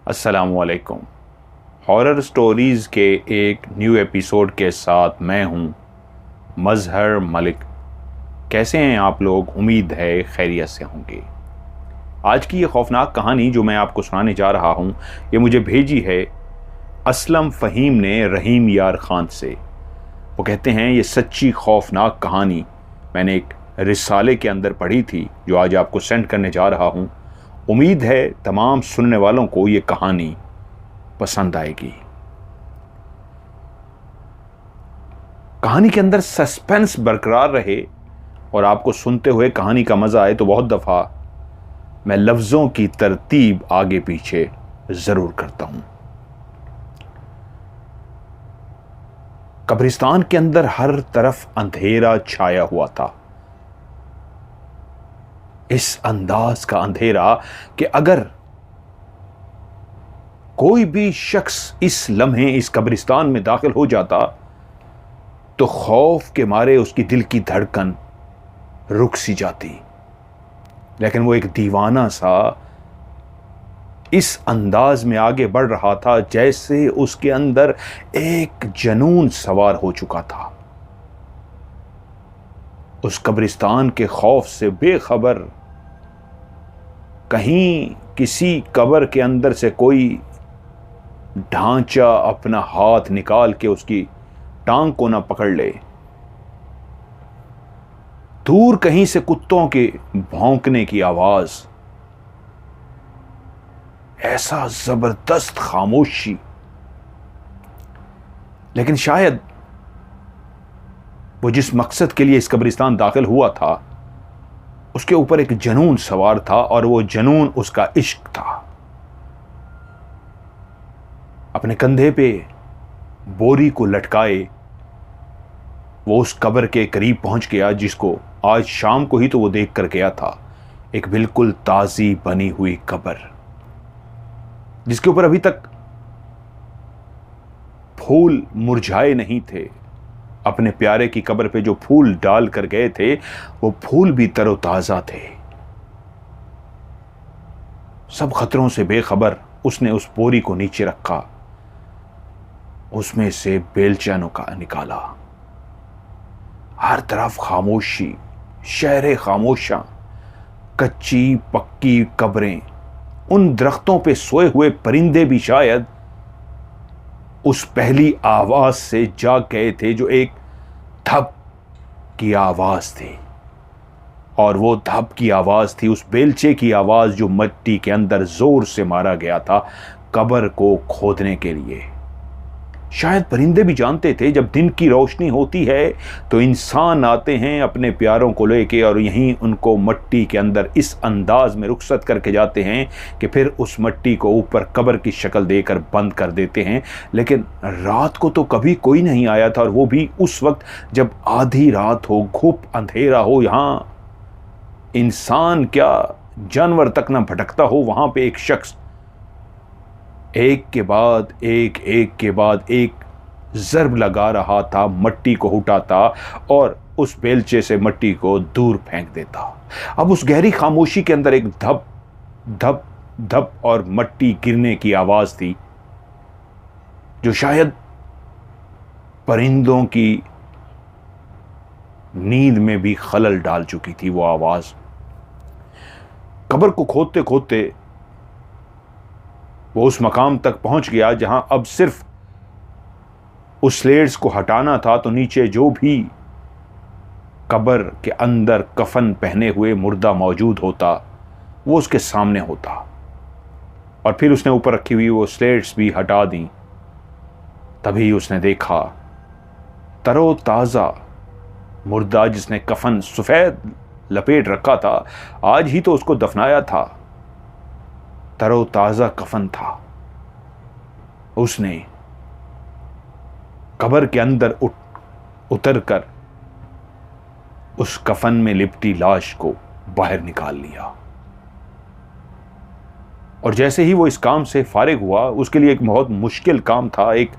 अस्सलामुअलैकुम। Horror stories के एक न्यू एपिसोड के साथ मैं हूँ मज़हर मलिक। कैसे हैं आप लोग? उम्मीद है खैरियत से होंगे। आज की ये खौफनाक कहानी जो मैं आपको सुनाने जा रहा हूँ, ये मुझे भेजी है असलम फ़हीम ने रहीम यार ख़ान से। वो कहते हैं ये सच्ची खौफनाक कहानी मैंने एक रिसाले के अंदर पढ़ी थी जो आज आपको सेंड करने जा रहा हूँ। उम्मीद है तमाम सुनने वालों को ये कहानी पसंद आएगी। कहानी के अंदर सस्पेंस बरकरार रहे और आपको सुनते हुए कहानी का मज़ा आए तो बहुत दफ़ा मैं लफ्ज़ों की तरतीब आगे पीछे ज़रूर करता हूँ। कब्रिस्तान के अंदर हर तरफ अंधेरा छाया हुआ था। इस अंदाज का अंधेरा कि अगर कोई भी शख्स इस लम्हे इस कब्रिस्तान में दाखिल हो जाता तो खौफ के मारे उसकी दिल की धड़कन रुक सी जाती। लेकिन वो एक दीवाना सा इस अंदाज में आगे बढ़ रहा था जैसे उसके अंदर एक जुनून सवार हो चुका था। उस कब्रिस्तान के खौफ से बेखबर कहीं किसी कब्र के अंदर से कोई ढांचा अपना हाथ निकाल के उसकी टांग को ना पकड़ ले। दूर कहीं से कुत्तों के भौंकने की आवाज, ऐसा जबरदस्त खामोशी। लेकिन शायद वो जिस मकसद के लिए इस कब्रिस्तान दाखिल हुआ था उसके ऊपर एक जुनून सवार था और वो जुनून उसका इश्क था। अपने कंधे पे बोरी को लटकाए वो उस कब्र के करीब पहुंच गया जिसको आज शाम को ही तो वो देख कर गया था। एक बिल्कुल ताजी बनी हुई कब्र जिसके ऊपर अभी तक फूल मुरझाए नहीं थे। अपने प्यारे की कब्र पे जो फूल डाल कर गए थे वो फूल भी तरोताजा थे। सब खतरों से बेखबर उसने उस बोरी को नीचे रखा, उसमें से बेलचा निकाला। हर तरफ खामोशी, शहरे खामोशा, कच्ची पक्की कब्रें, उन दरख्तों पे सोए हुए परिंदे भी शायद उस पहली आवाज से जाग गए थे जो एक धप की आवाज थी। और वो धप की आवाज थी उस बेलचे की आवाज जो मिट्टी के अंदर जोर से मारा गया था कब्र को खोदने के लिए। शायद परिंदे भी जानते थे जब दिन की रोशनी होती है तो इंसान आते हैं अपने प्यारों को लेके और यहीं उनको मिट्टी के अंदर इस अंदाज में रुखसत करके जाते हैं कि फिर उस मिट्टी को ऊपर कब्र की शक्ल देकर बंद कर देते हैं। लेकिन रात को तो कभी कोई नहीं आया था और वो भी उस वक्त जब आधी रात हो, घुप अंधेरा हो, यहाँ इंसान क्या जानवर तक ना भटकता हो। वहां पे एक शख्स एक के बाद एक ज़र्ब लगा रहा था, मट्टी को उठाता और उस बेलचे से मट्टी को दूर फेंक देता। अब उस गहरी खामोशी के अंदर एक धप धप धप और मट्टी गिरने की आवाज थी जो शायद परिंदों की नींद में भी खलल डाल चुकी थी। वो आवाज कब्र को खोदते खोदते वो उस मकाम तक पहुंच गया जहां अब सिर्फ उस स्लेट्स को हटाना था तो नीचे जो भी कब्र के अंदर कफन पहने हुए मुर्दा मौजूद होता वो उसके सामने होता। और फिर उसने ऊपर रखी हुई वो स्लेट्स भी हटा दी। तभी उसने देखा तरोताज़ा मुर्दा जिसने कफन सफ़ेद लपेट रखा था, आज ही तो उसको दफनाया था, तरोताज़ा कफन था। उसने कब्र के अंदर उतर कर उस कफन में लिपटी लाश को बाहर निकाल लिया। और जैसे ही वो इस काम से फारिग हुआ, उसके लिए एक बहुत मुश्किल काम था एक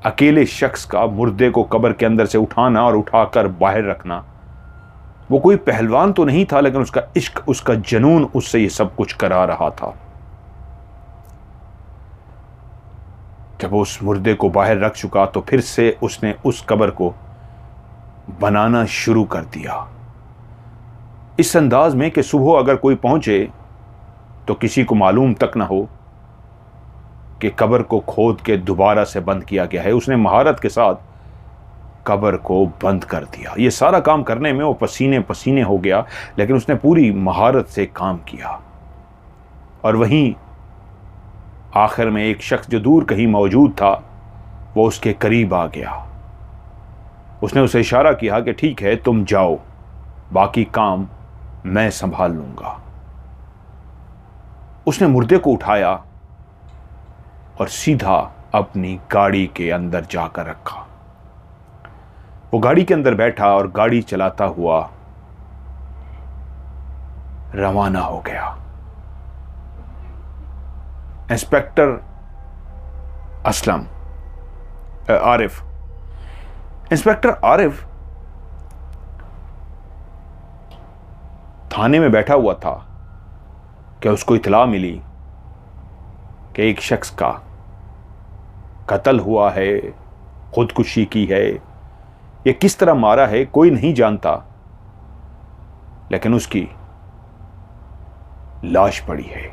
अकेले शख्स का मुर्दे को कब्र के अंदर से उठाना और उठाकर बाहर रखना। वो कोई पहलवान तो नहीं था लेकिन उसका इश्क, उसका जुनून उससे ये सब कुछ करा रहा था। जब वो उस मुर्दे को बाहर रख चुका तो फिर से उसने उस कब्र को बनाना शुरू कर दिया, इस अंदाज में कि सुबह अगर कोई पहुंचे तो किसी को मालूम तक ना हो कि कब्र को खोद के दोबारा से बंद किया गया है। उसने महारत के साथ कब्र को बंद कर दिया। ये सारा काम करने में वो पसीने पसीने हो गया, लेकिन उसने पूरी महारत से काम किया। और वहीं आखिर में एक शख्स जो दूर कहीं मौजूद था वो उसके करीब आ गया। उसने उसे इशारा किया कि ठीक है, तुम जाओ, बाकी काम मैं संभाल लूंगा। उसने मुर्दे को उठाया और सीधा अपनी गाड़ी के अंदर जाकर रखा। वो गाड़ी के अंदर बैठा और गाड़ी चलाता हुआ रवाना हो गया। इंस्पेक्टर असलम आरिफ इंस्पेक्टर आरिफ थाने में बैठा हुआ था कि उसको इत्तला मिली कि एक शख्स का कत्ल हुआ है, खुदकुशी की है। ये किस तरह मारा है कोई नहीं जानता, लेकिन उसकी लाश पड़ी है।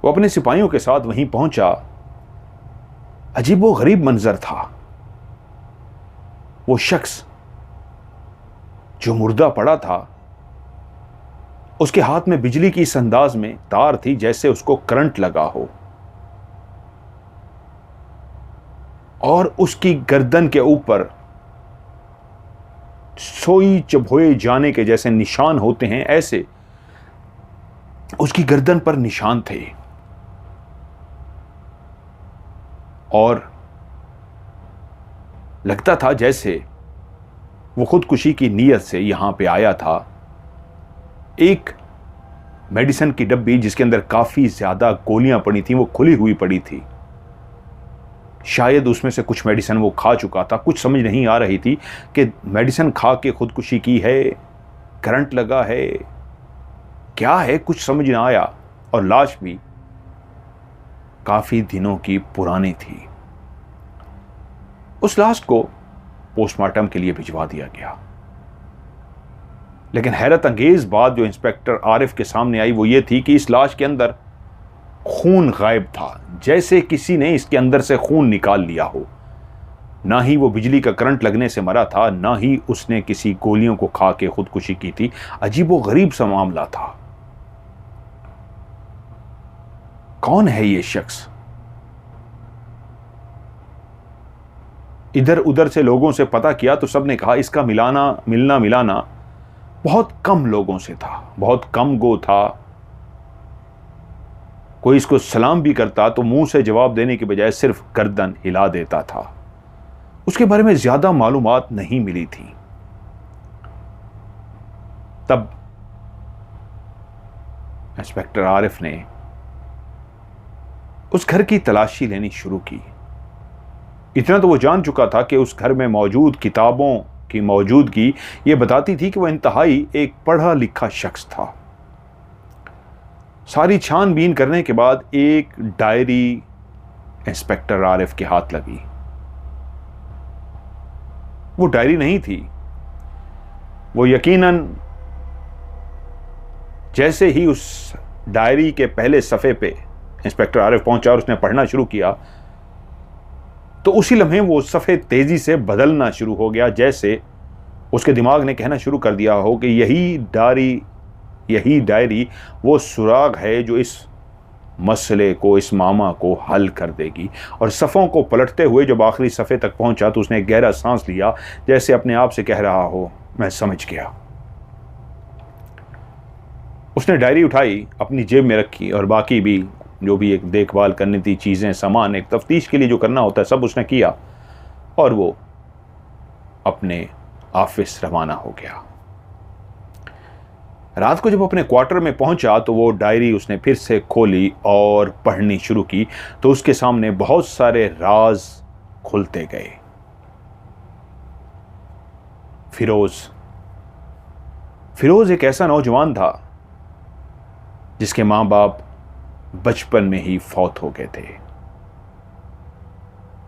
वो अपने सिपाहियों के साथ वहीं पहुंचा। अजीबो गरीब मंजर था। वो शख्स जो मुर्दा पड़ा था, उसके हाथ में बिजली की इस अंदाज में तार थी जैसे उसको करंट लगा हो, और उसकी गर्दन के ऊपर सोई चबोए जाने के जैसे निशान होते हैं, ऐसे उसकी गर्दन पर निशान थे। और लगता था जैसे वो खुदकुशी की नीयत से यहां पे आया था। एक मेडिसिन की डब्बी जिसके अंदर काफी ज्यादा गोलियां पड़ी थी वो खुली हुई पड़ी थी। शायद उसमें से कुछ मेडिसिन वो खा चुका था। कुछ समझ नहीं आ रही थी कि मेडिसिन खा के खुदकुशी की है, करंट लगा है, क्या है, कुछ समझ ना आया। और लाश भी काफी दिनों की पुरानी थी। उस लाश को पोस्टमार्टम के लिए भिजवा दिया गया। लेकिन हैरत अंगेज बात जो इंस्पेक्टर आरिफ के सामने आई वो ये थी कि इस लाश के अंदर खून गायब था, जैसे किसी ने इसके अंदर से खून निकाल लिया हो। ना ही वो बिजली का करंट लगने से मरा था, ना ही उसने किसी गोलियों को खा के खुदकुशी की थी। अजीबो गरीब सा मामला था। कौन है ये शख्स? इधर उधर से लोगों से पता किया तो सबने कहा इसका मिलना मिलाना बहुत कम लोगों से था, बहुत कम गो था। कोई इसको सलाम भी करता तो मुंह से जवाब देने के बजाय सिर्फ गर्दन हिला देता था। उसके बारे में ज्यादा मालूमात नहीं मिली थी। तब इंस्पेक्टर आरिफ ने उस घर की तलाशी लेनी शुरू की। इतना तो वो जान चुका था कि उस घर में मौजूद किताबों की मौजूदगी ये बताती थी कि वह इंतहाई एक पढ़ा लिखा शख्स था। सारी छानबीन करने के बाद एक डायरी इंस्पेक्टर आरिफ के हाथ लगी। वो डायरी नहीं थी। वो यकीनन जैसे ही उस डायरी के पहले सफ़े पे इंस्पेक्टर आरिफ पहुंचा और उसने पढ़ना शुरू किया तो उसी लम्हे वो सफ़े तेज़ी से बदलना शुरू हो गया, जैसे उसके दिमाग ने कहना शुरू कर दिया हो कि यही डायरी वो सुराग है जो इस मसले को, इस मामा को हल कर देगी। और सफ़ों को पलटते हुए जब आखिरी सफ़े तक पहुंचा तो उसने गहरा सांस लिया, जैसे अपने आप से कह रहा हो मैं समझ गया। उसने डायरी उठाई, अपनी जेब में रखी और बाकी भी जो भी एक देखभाल करनी थी चीज़ें, सामान, एक तफ्तीश के लिए जो करना होता है सब उसने किया और वो अपने ऑफिस रवाना हो गया। रात को जब अपने क्वार्टर में पहुंचा तो वो डायरी उसने फिर से खोली और पढ़नी शुरू की तो उसके सामने बहुत सारे राज खुलते गए। फिरोज एक ऐसा नौजवान था जिसके माँ बाप बचपन में ही फौत हो गए थे।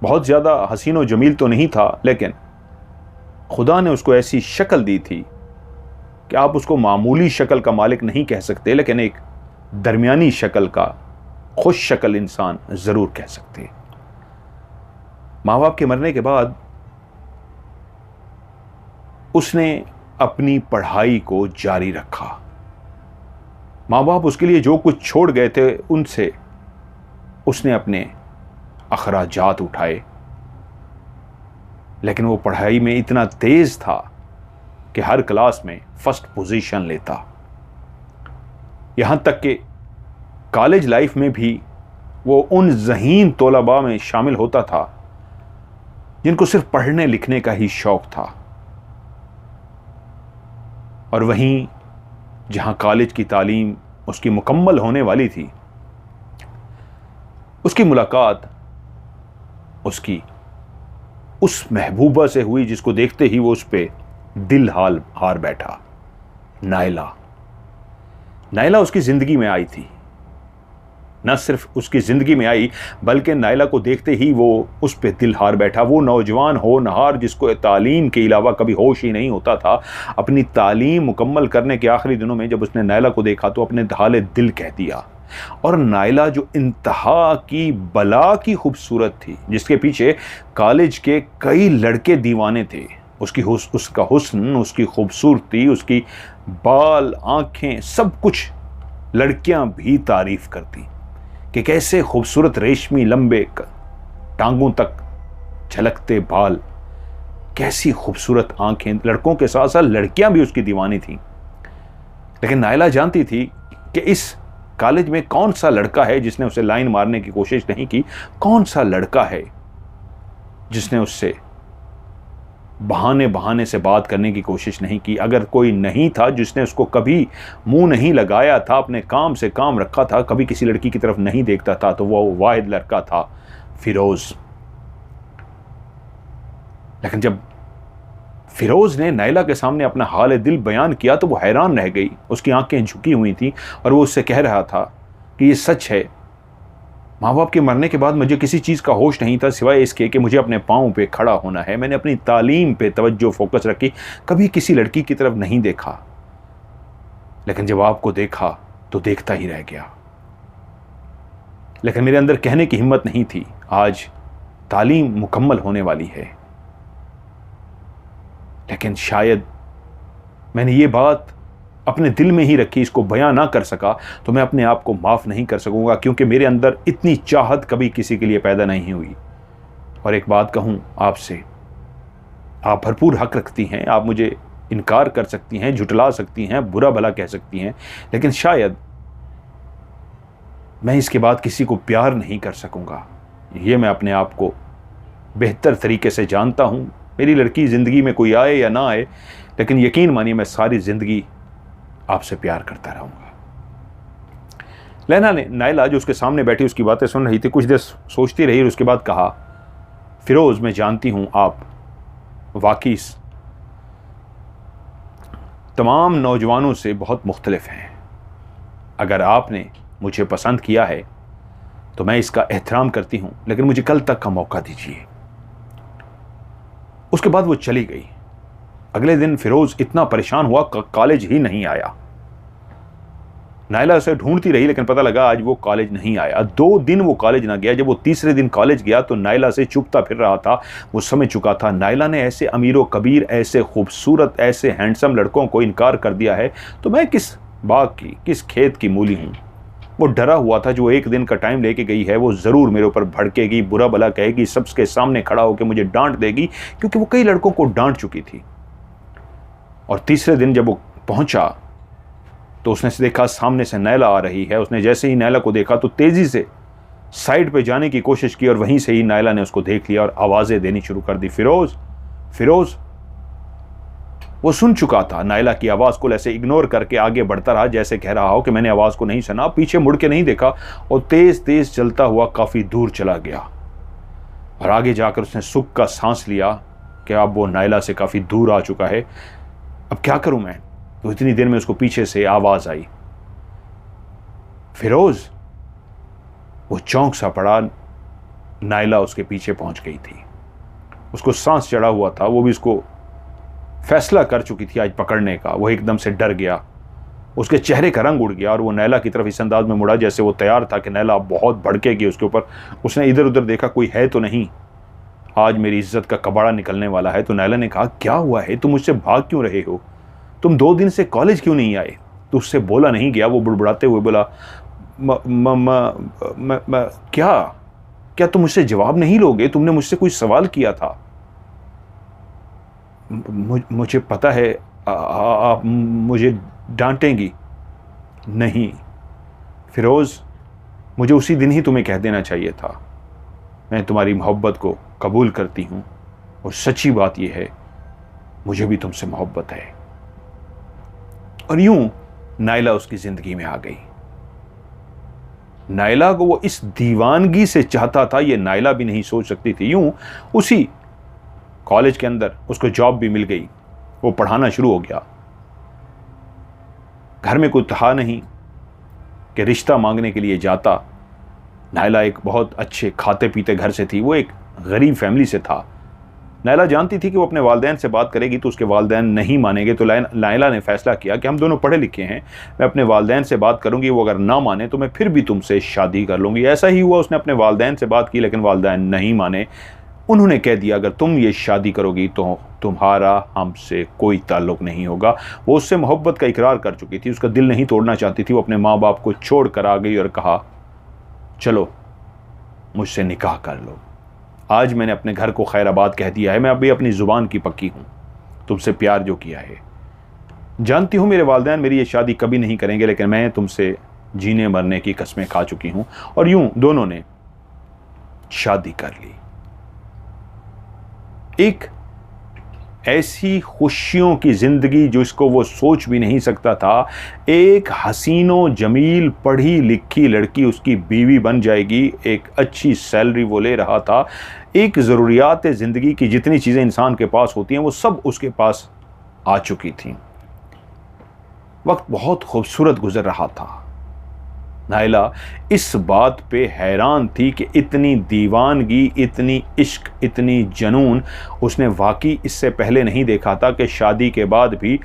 बहुत ज़्यादा हसीन व जमील तो नहीं था, लेकिन खुदा ने उसको ऐसी शक्ल दी थी कि आप उसको मामूली शक्ल का मालिक नहीं कह सकते, लेकिन एक दरमियानी शक्ल का खुश शक्ल इंसान ज़रूर कह सकते। माँ बाप के मरने के बाद उसने अपनी पढ़ाई को जारी रखा। माँ बाप उसके लिए जो कुछ छोड़ गए थे उनसे उसने अपने अखराजात उठाए, लेकिन वो पढ़ाई में इतना तेज था कि हर क्लास में फर्स्ट पोजीशन लेता। यहां तक कि कॉलेज लाइफ में भी वो उन ज़हीन तोलबा में शामिल होता था जिनको सिर्फ पढ़ने लिखने का ही शौक था। और वहीं जहां कॉलेज की तालीम उसकी मुकम्मल होने वाली थी, उसकी मुलाकात उसकी उस महबूबा से हुई जिसको देखते ही वो उस पे दिल हार बैठा। नायला। नायला उसकी जिंदगी में आई थी। न सिर्फ उसकी जिंदगी में आई, बल्कि नायला को देखते ही वो उस पे दिल हार बैठा। वो नौजवान होनहार जिसको तालीम के अलावा कभी होश ही नहीं होता था, अपनी तालीम मुकम्मल करने के आखिरी दिनों में जब उसने नायला को देखा तो अपने हाले दिल कह दिया। और नायला जो इंतहा की बला की खूबसूरत थी, जिसके पीछे कॉलेज के कई लड़के दीवाने थे, उसका हुस्न, उसकी खूबसूरती, उसकी बाल, आंखें, सब कुछ लड़कियां भी तारीफ करती कि कैसे खूबसूरत रेशमी लंबे टांगों तक झलकते बाल, कैसी खूबसूरत आंखें। लड़कों के साथ साथ लड़कियां भी उसकी दीवानी थीं। लेकिन नायला जानती थी कि इस कॉलेज में कौन सा लड़का है जिसने उसे लाइन मारने की कोशिश नहीं की, कौन सा लड़का है जिसने उससे बहाने से बात करने की कोशिश नहीं की। अगर कोई नहीं था जिसने उसको कभी मुंह नहीं लगाया था, अपने काम से काम रखा था, कभी किसी लड़की की तरफ नहीं देखता था, तो वो वाहिद लड़का था फिरोज। लेकिन जब फिरोज ने नायला के सामने अपना हाल दिल बयान किया तो वो हैरान रह गई। उसकी आंखें झुकी हुई थी और वो उससे कह रहा था कि ये सच है, माँ बाप के मरने के बाद मुझे किसी चीज़ का होश नहीं था सिवाय इसके कि मुझे अपने पाँव पे खड़ा होना है। मैंने अपनी तालीम पे तवज्जो फोकस रखी, कभी किसी लड़की की तरफ नहीं देखा, लेकिन जब आपको देखा तो देखता ही रह गया। लेकिन मेरे अंदर कहने की हिम्मत नहीं थी, आज तालीम मुकम्मल होने वाली है। लेकिन शायद मैंने ये बात अपने दिल में ही रखी, इसको बयां ना कर सका तो मैं अपने आप को माफ़ नहीं कर सकूंगा, क्योंकि मेरे अंदर इतनी चाहत कभी किसी के लिए पैदा नहीं हुई। और एक बात कहूं आपसे, आप भरपूर हक रखती हैं, आप मुझे इनकार कर सकती हैं, झुटला सकती हैं, बुरा भला कह सकती हैं, लेकिन शायद मैं इसके बाद किसी को प्यार नहीं कर सकूंगा। ये मैं अपने आप को बेहतर तरीके से जानता हूं। मेरी लड़की ज़िंदगी में कोई आए या ना आए, लेकिन यकीन मानिए मैं सारी ज़िंदगी आपसे प्यार करता रहूंगा। लैला ने, नायला जो उसके सामने बैठी उसकी बातें सुन रही थी, कुछ देर सोचती रही और उसके बाद कहा, फिरोज मैं जानती हूं आप वाकई तमाम नौजवानों से बहुत मुख्तलिफ हैं। अगर आपने मुझे पसंद किया है तो मैं इसका एहतराम करती हूं, लेकिन मुझे कल तक का मौका दीजिए। उसके बाद वो चली गई। अगले दिन फिरोज इतना परेशान हुआ कॉलेज ही नहीं आया। नायला उसे ढूंढती रही, लेकिन पता लगा आज वो कॉलेज नहीं आया। 2 दिन वो कॉलेज ना गया। जब वो तीसरे दिन कॉलेज गया तो नायला से चुपता फिर रहा था। वो समझ चुका था नायला ने ऐसे अमीरो कबीर, ऐसे खूबसूरत, ऐसे हैंडसम लड़कों को इनकार कर दिया है, तो मैं किस बाग की, किस खेत की मूली हूं। वो डरा हुआ था, जो एक दिन का टाइम लेके गई है वो ज़रूर मेरे ऊपर भड़केगी, बुरा भला कहेगी, सबके सामने खड़ा होकर मुझे डांट देगी, क्योंकि वो कई लड़कों को डांट चुकी थी। और तीसरे दिन जब वो पहुंचा तो उसने देखा सामने से नायला आ रही है। उसने जैसे ही नायला को देखा तो तेज़ी से साइड पे जाने की कोशिश की और वहीं से ही नायला ने उसको देख लिया और आवाज़ें देनी शुरू कर दी, फिरोज, फिरोज। वो सुन चुका था नायला की आवाज़ को, ऐसे इग्नोर करके आगे बढ़ता रहा, जैसे कह रहा हो कि मैंने आवाज़ को नहीं सुना। पीछे मुड़ के नहीं देखा और तेज़ तेज़ चलता हुआ काफ़ी दूर चला गया। और आगे जाकर उसने सुख का सांस लिया कि अब वो नायला से काफ़ी दूर आ चुका है। अब क्या करूं मैं? तो इतनी देर में उसको पीछे से आवाज आई, फिरोज। वो चौंक सा पड़ा। नायला उसके पीछे पहुंच गई थी। उसको सांस चढ़ा हुआ था, वो भी उसको फैसला कर चुकी थी आज पकड़ने का। वो एकदम से डर गया, उसके चेहरे का रंग उड़ गया और वो नैला की तरफ इस अंदाज में मुड़ा जैसे वो तैयार था कि नैला बहुत भड़केगी उसके ऊपर। उसने इधर उधर देखा, कोई है तो नहीं, आज मेरी इज्जत का कबाड़ा निकलने वाला है। तो नैला ने कहा, क्या हुआ है, तुम मुझसे भाग क्यों रहे हो, तुम 2 दिन से कॉलेज क्यों नहीं आए? तो उससे बोला नहीं गया। वो बुड़बुड़ाते हुए बोला, क्या क्या तुम मुझसे जवाब नहीं लोगे? तुमने मुझसे कोई सवाल किया था। मुझे पता है आप मुझे डांटेंगी। नहीं फिरोज, मुझे उसी दिन ही तुम्हें कह देना चाहिए था। मैं तुम्हारी मोहब्बत को कबूल करती हूं और सच्ची बात यह है, मुझे भी तुमसे मोहब्बत है। और यूं नायला उसकी जिंदगी में आ गई। नायला को वो इस दीवानगी से चाहता था, ये नायला भी नहीं सोच सकती थी। यूं उसी कॉलेज के अंदर उसको जॉब भी मिल गई, वो पढ़ाना शुरू हो गया। घर में कोई था नहीं कि रिश्ता मांगने के लिए जाता। नायला एक बहुत अच्छे खाते पीते घर से थी, वो एक गरीब फैमिली से था। नायला जानती थी कि वो अपने वालिदैन से बात करेगी तो उसके वालिदैन नहीं मानेंगे। तो नायला ने फैसला किया कि हम दोनों पढ़े लिखे हैं, मैं अपने वालिदैन से बात करूंगी, वो अगर ना माने तो मैं फिर भी तुमसे शादी कर लूंगी। ऐसा ही हुआ, उसने अपने वालिदैन से बात की लेकिन वालिदैन नहीं माने। उन्होंने कह दिया, अगर तुम ये शादी करोगी तो तुम्हारा हमसे कोई ताल्लुक नहीं होगा। वो उससे मोहब्बत का इकरार कर चुकी थी, उसका दिल नहीं तोड़ना चाहती थी। वो अपने माँ बाप को छोड़ कर आ गई और कहा, चलो मुझसे निकाह कर लो। आज मैंने अपने घर को खैराबाद कह दिया है, मैं अभी अपनी जुबान की पक्की हूं, तुमसे प्यार जो किया है। जानती हूं मेरे वालिदैन मेरी ये शादी कभी नहीं करेंगे, लेकिन मैं तुमसे जीने मरने की कस्में खा चुकी हूं। और यूं दोनों ने शादी कर ली। एक ऐसी खुशियों की जिंदगी जिसको वो सोच भी नहीं सकता था। एक हसीनो जमील पढ़ी लिखी लड़की उसकी बीवी बन जाएगी, एक अच्छी सैलरी वो ले रहा था, एक ज़रूरियात ज़िंदगी की जितनी चीज़ें इंसान के पास होती हैं वो सब उसके पास आ चुकी थी। वक्त बहुत खूबसूरत गुजर रहा था। नायला इस बात पे हैरान थी कि इतनी दीवानगी, इतनी इश्क, इतनी जुनून उसने वाकई इससे पहले नहीं देखा था कि शादी के बाद भी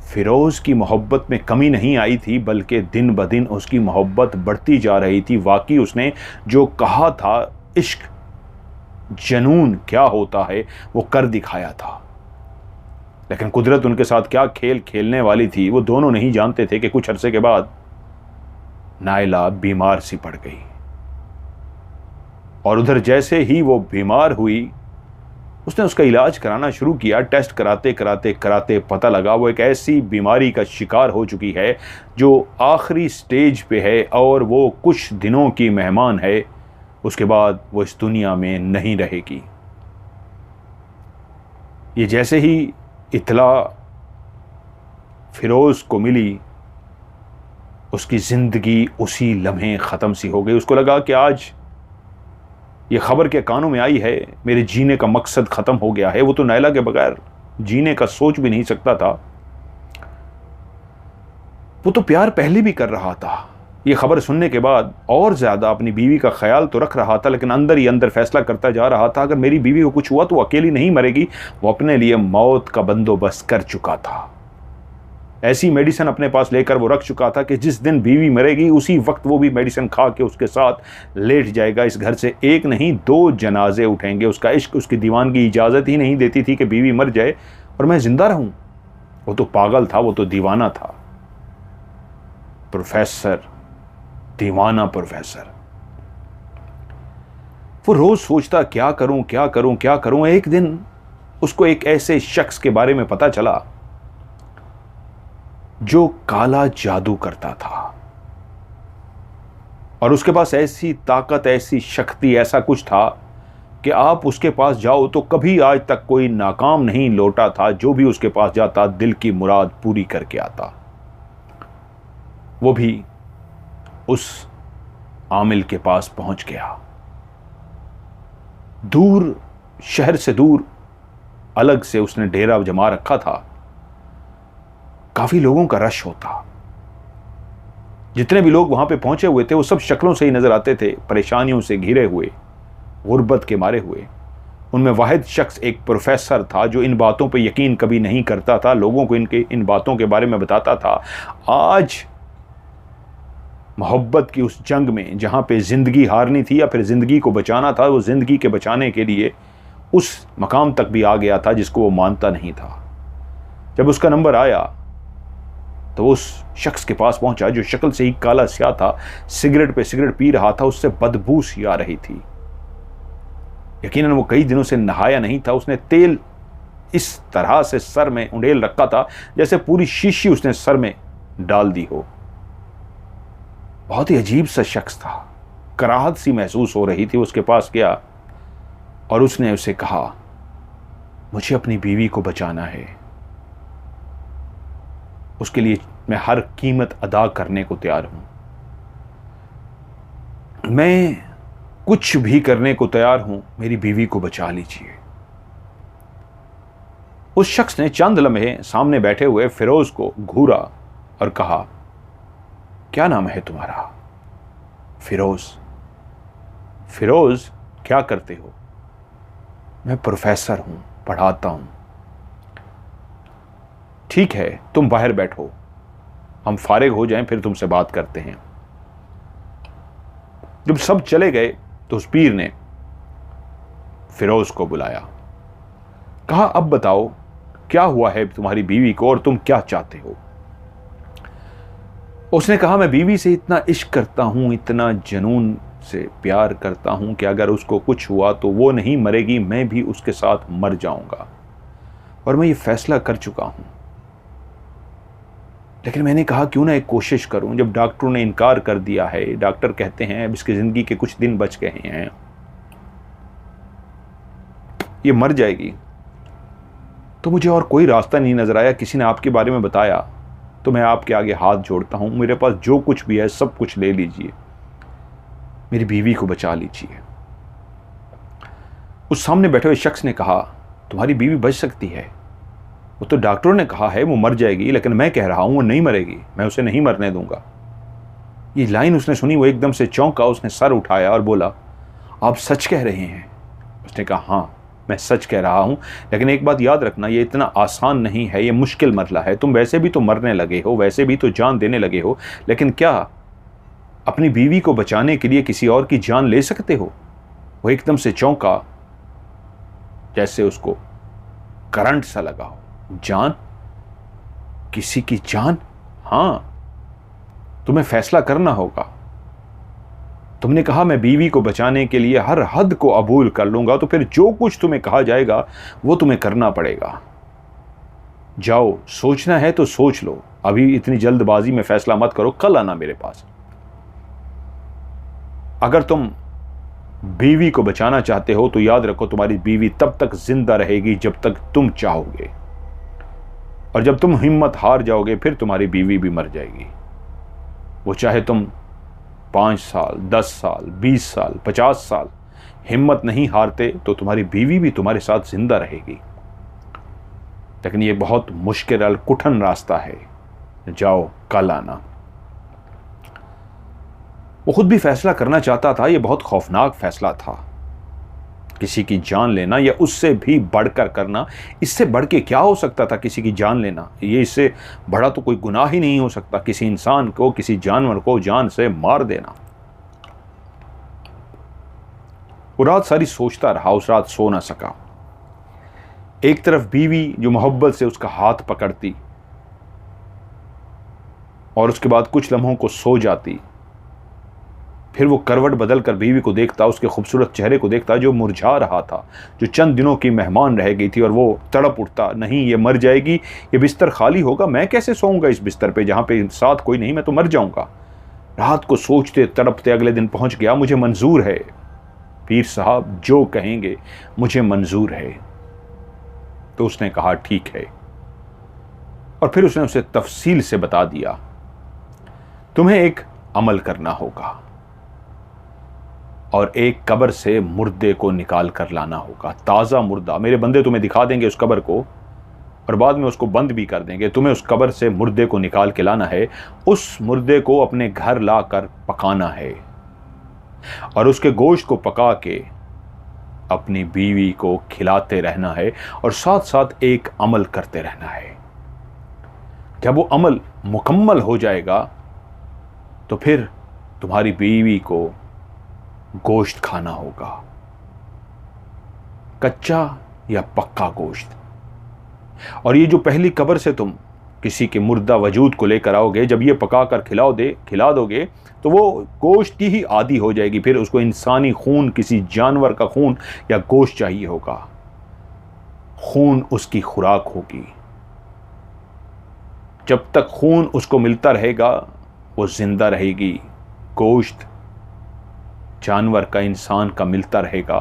फिरोज की मोहब्बत में कमी नहीं आई थी, बल्कि दिन ब दिन उसकी मोहब्बत बढ़ती जा रही थी। वाकई उसने जो कहा था इश्क जुनून क्या होता है वो कर दिखाया था। लेकिन कुदरत उनके साथ क्या खेल खेलने वाली थी वो दोनों नहीं जानते थे कि कुछ अरसे के बाद नायला बीमार सी पड़ गई। और उधर जैसे ही वो बीमार हुई उसने उसका इलाज कराना शुरू किया। टेस्ट कराते कराते कराते पता लगा वो एक ऐसी बीमारी का शिकार हो चुकी है जो आखिरी स्टेज पे है और वो कुछ दिनों की मेहमान है, उसके बाद वो इस दुनिया में नहीं रहेगी। ये जैसे ही इत्तला फिरोज को मिली उसकी ज़िंदगी उसी लम्हे ख़त्म सी हो गई। उसको लगा कि आज ये ख़बर के कानों में आई है, मेरे जीने का मकसद ख़त्म हो गया है। वो तो नायला के बगैर जीने का सोच भी नहीं सकता था। वो तो प्यार पहले भी कर रहा था। ये खबर सुनने के बाद और ज़्यादा अपनी बीवी का ख्याल तो रख रहा था, लेकिन अंदर ही अंदर फैसला करता जा रहा था, अगर मेरी बीवी को कुछ हुआ तो वो अकेली नहीं मरेगी। वो अपने लिए मौत का बंदोबस्त कर चुका था। ऐसी मेडिसिन अपने पास लेकर वो रख चुका था कि जिस दिन बीवी मरेगी उसी वक्त वो भी मेडिसिन खा के उसके साथ लेट जाएगा। इस घर से एक नहीं 2 जनाजे उठेंगे। उसका इश्क, उसकी दीवानगी इजाज़त ही नहीं देती थी कि बीवी मर जाए और मैं जिंदा रहूं। वो तो पागल था, वो तो दीवाना था। प्रोफेसर, दीवाना प्रोफेसर। वो रोज सोचता क्या करूं क्या करूं क्या करूं। एक दिन उसको एक ऐसे शख्स के बारे में पता चला जो काला जादू करता था और उसके पास ऐसी ताकत, ऐसी शक्ति, ऐसा कुछ था कि आप उसके पास जाओ तो कभी आज तक कोई नाकाम नहीं लौटा था। जो भी उसके पास जाता दिल की मुराद पूरी करके आता। वो भी उस आमिल के पास पहुंच गया। दूर, शहर से दूर अलग से उसने डेरा जमा रखा था। काफी लोगों का रश होता। जितने भी लोग वहां पे पहुंचे हुए थे वो सब शक्लों से ही नजर आते थे, परेशानियों से घिरे हुए। गुर्बत के मारे हुए। उनमें वाहिद शख्स एक प्रोफेसर था जो इन बातों पे यकीन कभी नहीं करता था, लोगों को इनके इन बातों के बारे में बताता था। आज मोहब्बत की उस जंग में जहाँ पे ज़िंदगी हारनी थी या फिर ज़िंदगी को बचाना था, वो ज़िंदगी के बचाने के लिए उस मकाम तक भी आ गया था जिसको वो मानता नहीं था। जब उसका नंबर आया तो उस शख्स के पास पहुंचा जो शक्ल से ही काला स्याह था, सिगरेट पे सिगरेट पी रहा था, उससे बदबू सी आ रही थी। यकीनन वो कई दिनों से नहाया नहीं था। उसने तेल इस तरह से सर में उंडेल रखा था जैसे पूरी शीशी उसने सर में डाल दी हो। बहुत ही अजीब सा शख्स था, कराहत सी महसूस हो रही थी। उसके पास गया और उसने उसे कहा, मुझे अपनी बीवी को बचाना है, उसके लिए मैं हर कीमत अदा करने को तैयार हूं, मैं कुछ भी करने को तैयार हूं, मेरी बीवी को बचा लीजिए। उस शख्स ने चंद लम्हे सामने बैठे हुए फिरोज को घूरा और कहा, क्या नाम है तुम्हारा? फिरोज। फिरोज, क्या करते हो? मैं प्रोफेसर हूं, पढ़ाता हूं। ठीक है, तुम बाहर बैठो, हम फारिग हो जाएं फिर तुमसे बात करते हैं। जब सब चले गए तो उस पीर ने फिरोज को बुलाया, कहा, अब बताओ क्या हुआ है तुम्हारी बीवी को और तुम क्या चाहते हो? उसने कहा, मैं बीवी से इतना इश्क करता हूं, इतना जुनून से प्यार करता हूं कि अगर उसको कुछ हुआ तो वो नहीं मरेगी, मैं भी उसके साथ मर जाऊंगा, और मैं ये फैसला कर चुका हूं। लेकिन मैंने कहा, क्यों ना एक कोशिश करूं। जब डॉक्टरों ने इनकार कर दिया है, डॉक्टर कहते हैं अब इसकी जिंदगी के कुछ दिन बच गए हैं, ये मर जाएगी, तो मुझे और कोई रास्ता नहीं नजर आया। किसी ने आपके बारे में बताया तो मैं आपके आगे हाथ जोड़ता हूं, मेरे पास जो कुछ भी है सब कुछ ले लीजिए, मेरी बीवी को बचा लीजिए। उस सामने बैठे हुए शख्स ने कहा, तुम्हारी बीवी बच सकती है, वो तो डॉक्टरों ने कहा है वो मर जाएगी, लेकिन मैं कह रहा हूं वो नहीं मरेगी, मैं उसे नहीं मरने दूंगा। ये लाइन उसने सुनी, वो एकदम से चौंका, उसने सर उठाया और बोला, आप सच कह रहे हैं? उसने कहा, हाँ मैं सच कह रहा हूं, लेकिन एक बात याद रखना, ये इतना आसान नहीं है, ये मुश्किल मरला है। तुम वैसे भी तो मरने लगे हो, वैसे भी तो जान देने लगे हो, लेकिन क्या अपनी बीवी को बचाने के लिए किसी और की जान ले सकते हो? वो एकदम से चौंका, जैसे उसको करंट सा लगा हो। जान? किसी की जान? हां, तुम्हें फैसला करना होगा। तुमने कहा मैं बीवी को बचाने के लिए हर हद को अबूल कर लूंगा, तो फिर जो कुछ तुम्हें कहा जाएगा वो तुम्हें करना पड़ेगा। जाओ, सोचना है तो सोच लो, अभी इतनी जल्दबाजी में फैसला मत करो, कल आना मेरे पास। अगर तुम बीवी को बचाना चाहते हो तो याद रखो, तुम्हारी बीवी तब तक जिंदा रहेगी जब तक तुम चाहोगे, और जब तुम हिम्मत हार जाओगे फिर तुम्हारी बीवी भी मर जाएगी। वो चाहे तुम 5 साल, 10 साल, 20 साल, 50 साल हिम्मत नहीं हारते तो तुम्हारी बीवी भी तुम्हारे साथ जिंदा रहेगी। लेकिन ये बहुत मुश्किल और कठिन रास्ता है। जाओ, कल आना। वो खुद भी फैसला करना चाहता था। ये बहुत खौफनाक फैसला था, किसी की जान लेना या उससे भी बढ़कर करना। इससे बढ़ के क्या हो सकता था? किसी की जान लेना, ये इससे बड़ा तो कोई गुनाह ही नहीं हो सकता। किसी इंसान को, किसी जानवर को जान से मार देना। वो रात सारी सोचता रहा, उस रात सो ना सका। एक तरफ बीवी जो मोहब्बत से उसका हाथ पकड़ती और उसके बाद कुछ लम्हों को सो जाती, फिर वो करवट बदल कर बीवी को देखता, उसके खूबसूरत चेहरे को देखता जो मुरझा रहा था, जो चंद दिनों की मेहमान रह गई थी, और वो तड़प उठता, नहीं ये मर जाएगी, ये बिस्तर खाली होगा, मैं कैसे सोऊंगा इस बिस्तर पे जहाँ पे साथ कोई नहीं, मैं तो मर जाऊंगा। रात को सोचते तड़पते अगले दिन पहुंच गया, मुझे मंजूर है पीर साहब, जो कहेंगे मुझे मंजूर है। तो उसने कहा ठीक है, और फिर उसने उसे तफसील से बता दिया, तुम्हें एक अमल करना होगा और एक कब्र से मुर्दे को निकाल कर लाना होगा, ताज़ा मुर्दा। मेरे बंदे तुम्हें दिखा देंगे उस कब्र को और बाद में उसको बंद भी कर देंगे। तुम्हें उस कब्र से मुर्दे को निकाल के लाना है, उस मुर्दे को अपने घर लाकर पकाना है और उसके गोश्त को पका के अपनी बीवी को खिलाते रहना है और साथ साथ एक अमल करते रहना है। जब वो अमल मुकम्मल हो जाएगा तो फिर तुम्हारी बीवी को गोश्त खाना होगा, कच्चा या पक्का गोश्त। और ये जो पहली कब्र से तुम किसी के मुर्दा वजूद को लेकर आओगे, जब ये पका कर खिला दोगे तो वो गोश्त की ही आदी हो जाएगी। फिर उसको इंसानी खून, किसी जानवर का खून या गोश्त चाहिए होगा। खून उसकी खुराक होगी। जब तक खून उसको मिलता रहेगा वो जिंदा रहेगी। गोश्त जानवर का, इंसान का मिलता रहेगा,